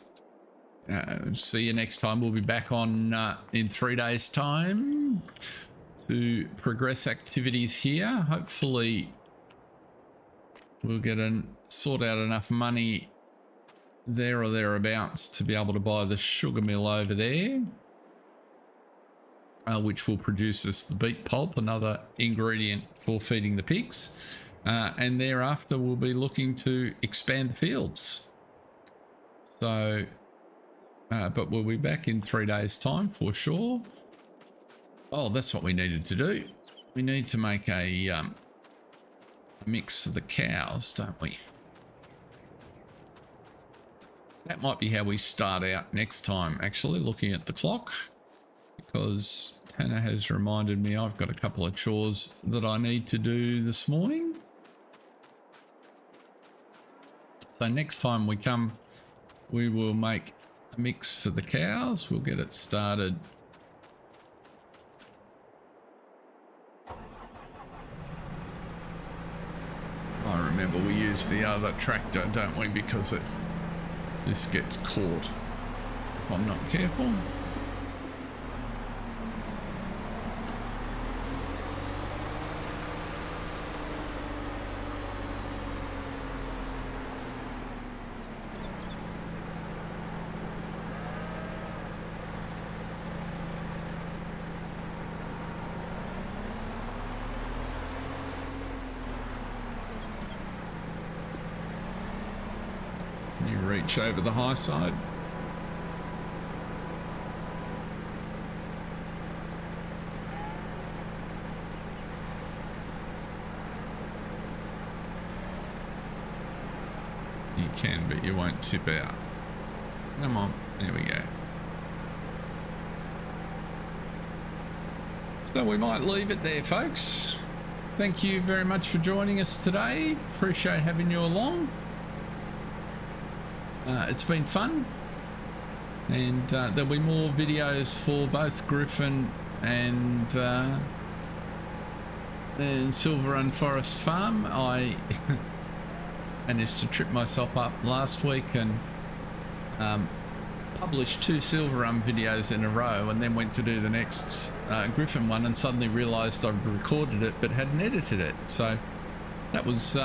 See you next time. We'll be back on in 3 days' time to progress activities here. Hopefully we'll get sort out enough money there or thereabouts to be able to buy the sugar mill over there, which will produce us the beet pulp, another ingredient for feeding the pigs. And thereafter we'll be looking to expand the fields. So but we'll be back in 3 days' time for sure. Oh, that's what we needed to do. We need to make a mix for the cows, don't we? That might be how we start out next time, actually, looking at the clock, because Tanner has reminded me I've got a couple of chores that I need to do this morning. So next time we come, we will make a mix for the cows. We'll get it started. I remember we use the other tractor, don't we, because this gets caught if I'm not careful. Reach over the high side. You can, but you won't tip out. Come on, there we go. So we might leave it there, folks. Thank you very much for joining us today. Appreciate having you along. It's been fun, and there'll be more videos for both Griffin and Silver Run Forest Farm. I managed to trip myself up last week and published 2 Silver Run videos in a row, and then went to do the next Griffin one and suddenly realized I'd recorded it but hadn't edited it. So that was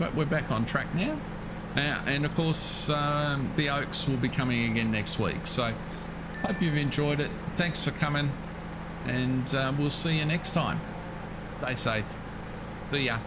but we're back on track now. And of course, the Oaks will be coming again next week. So hope you've enjoyed it. Thanks for coming, and we'll see you next time. Stay safe. See ya.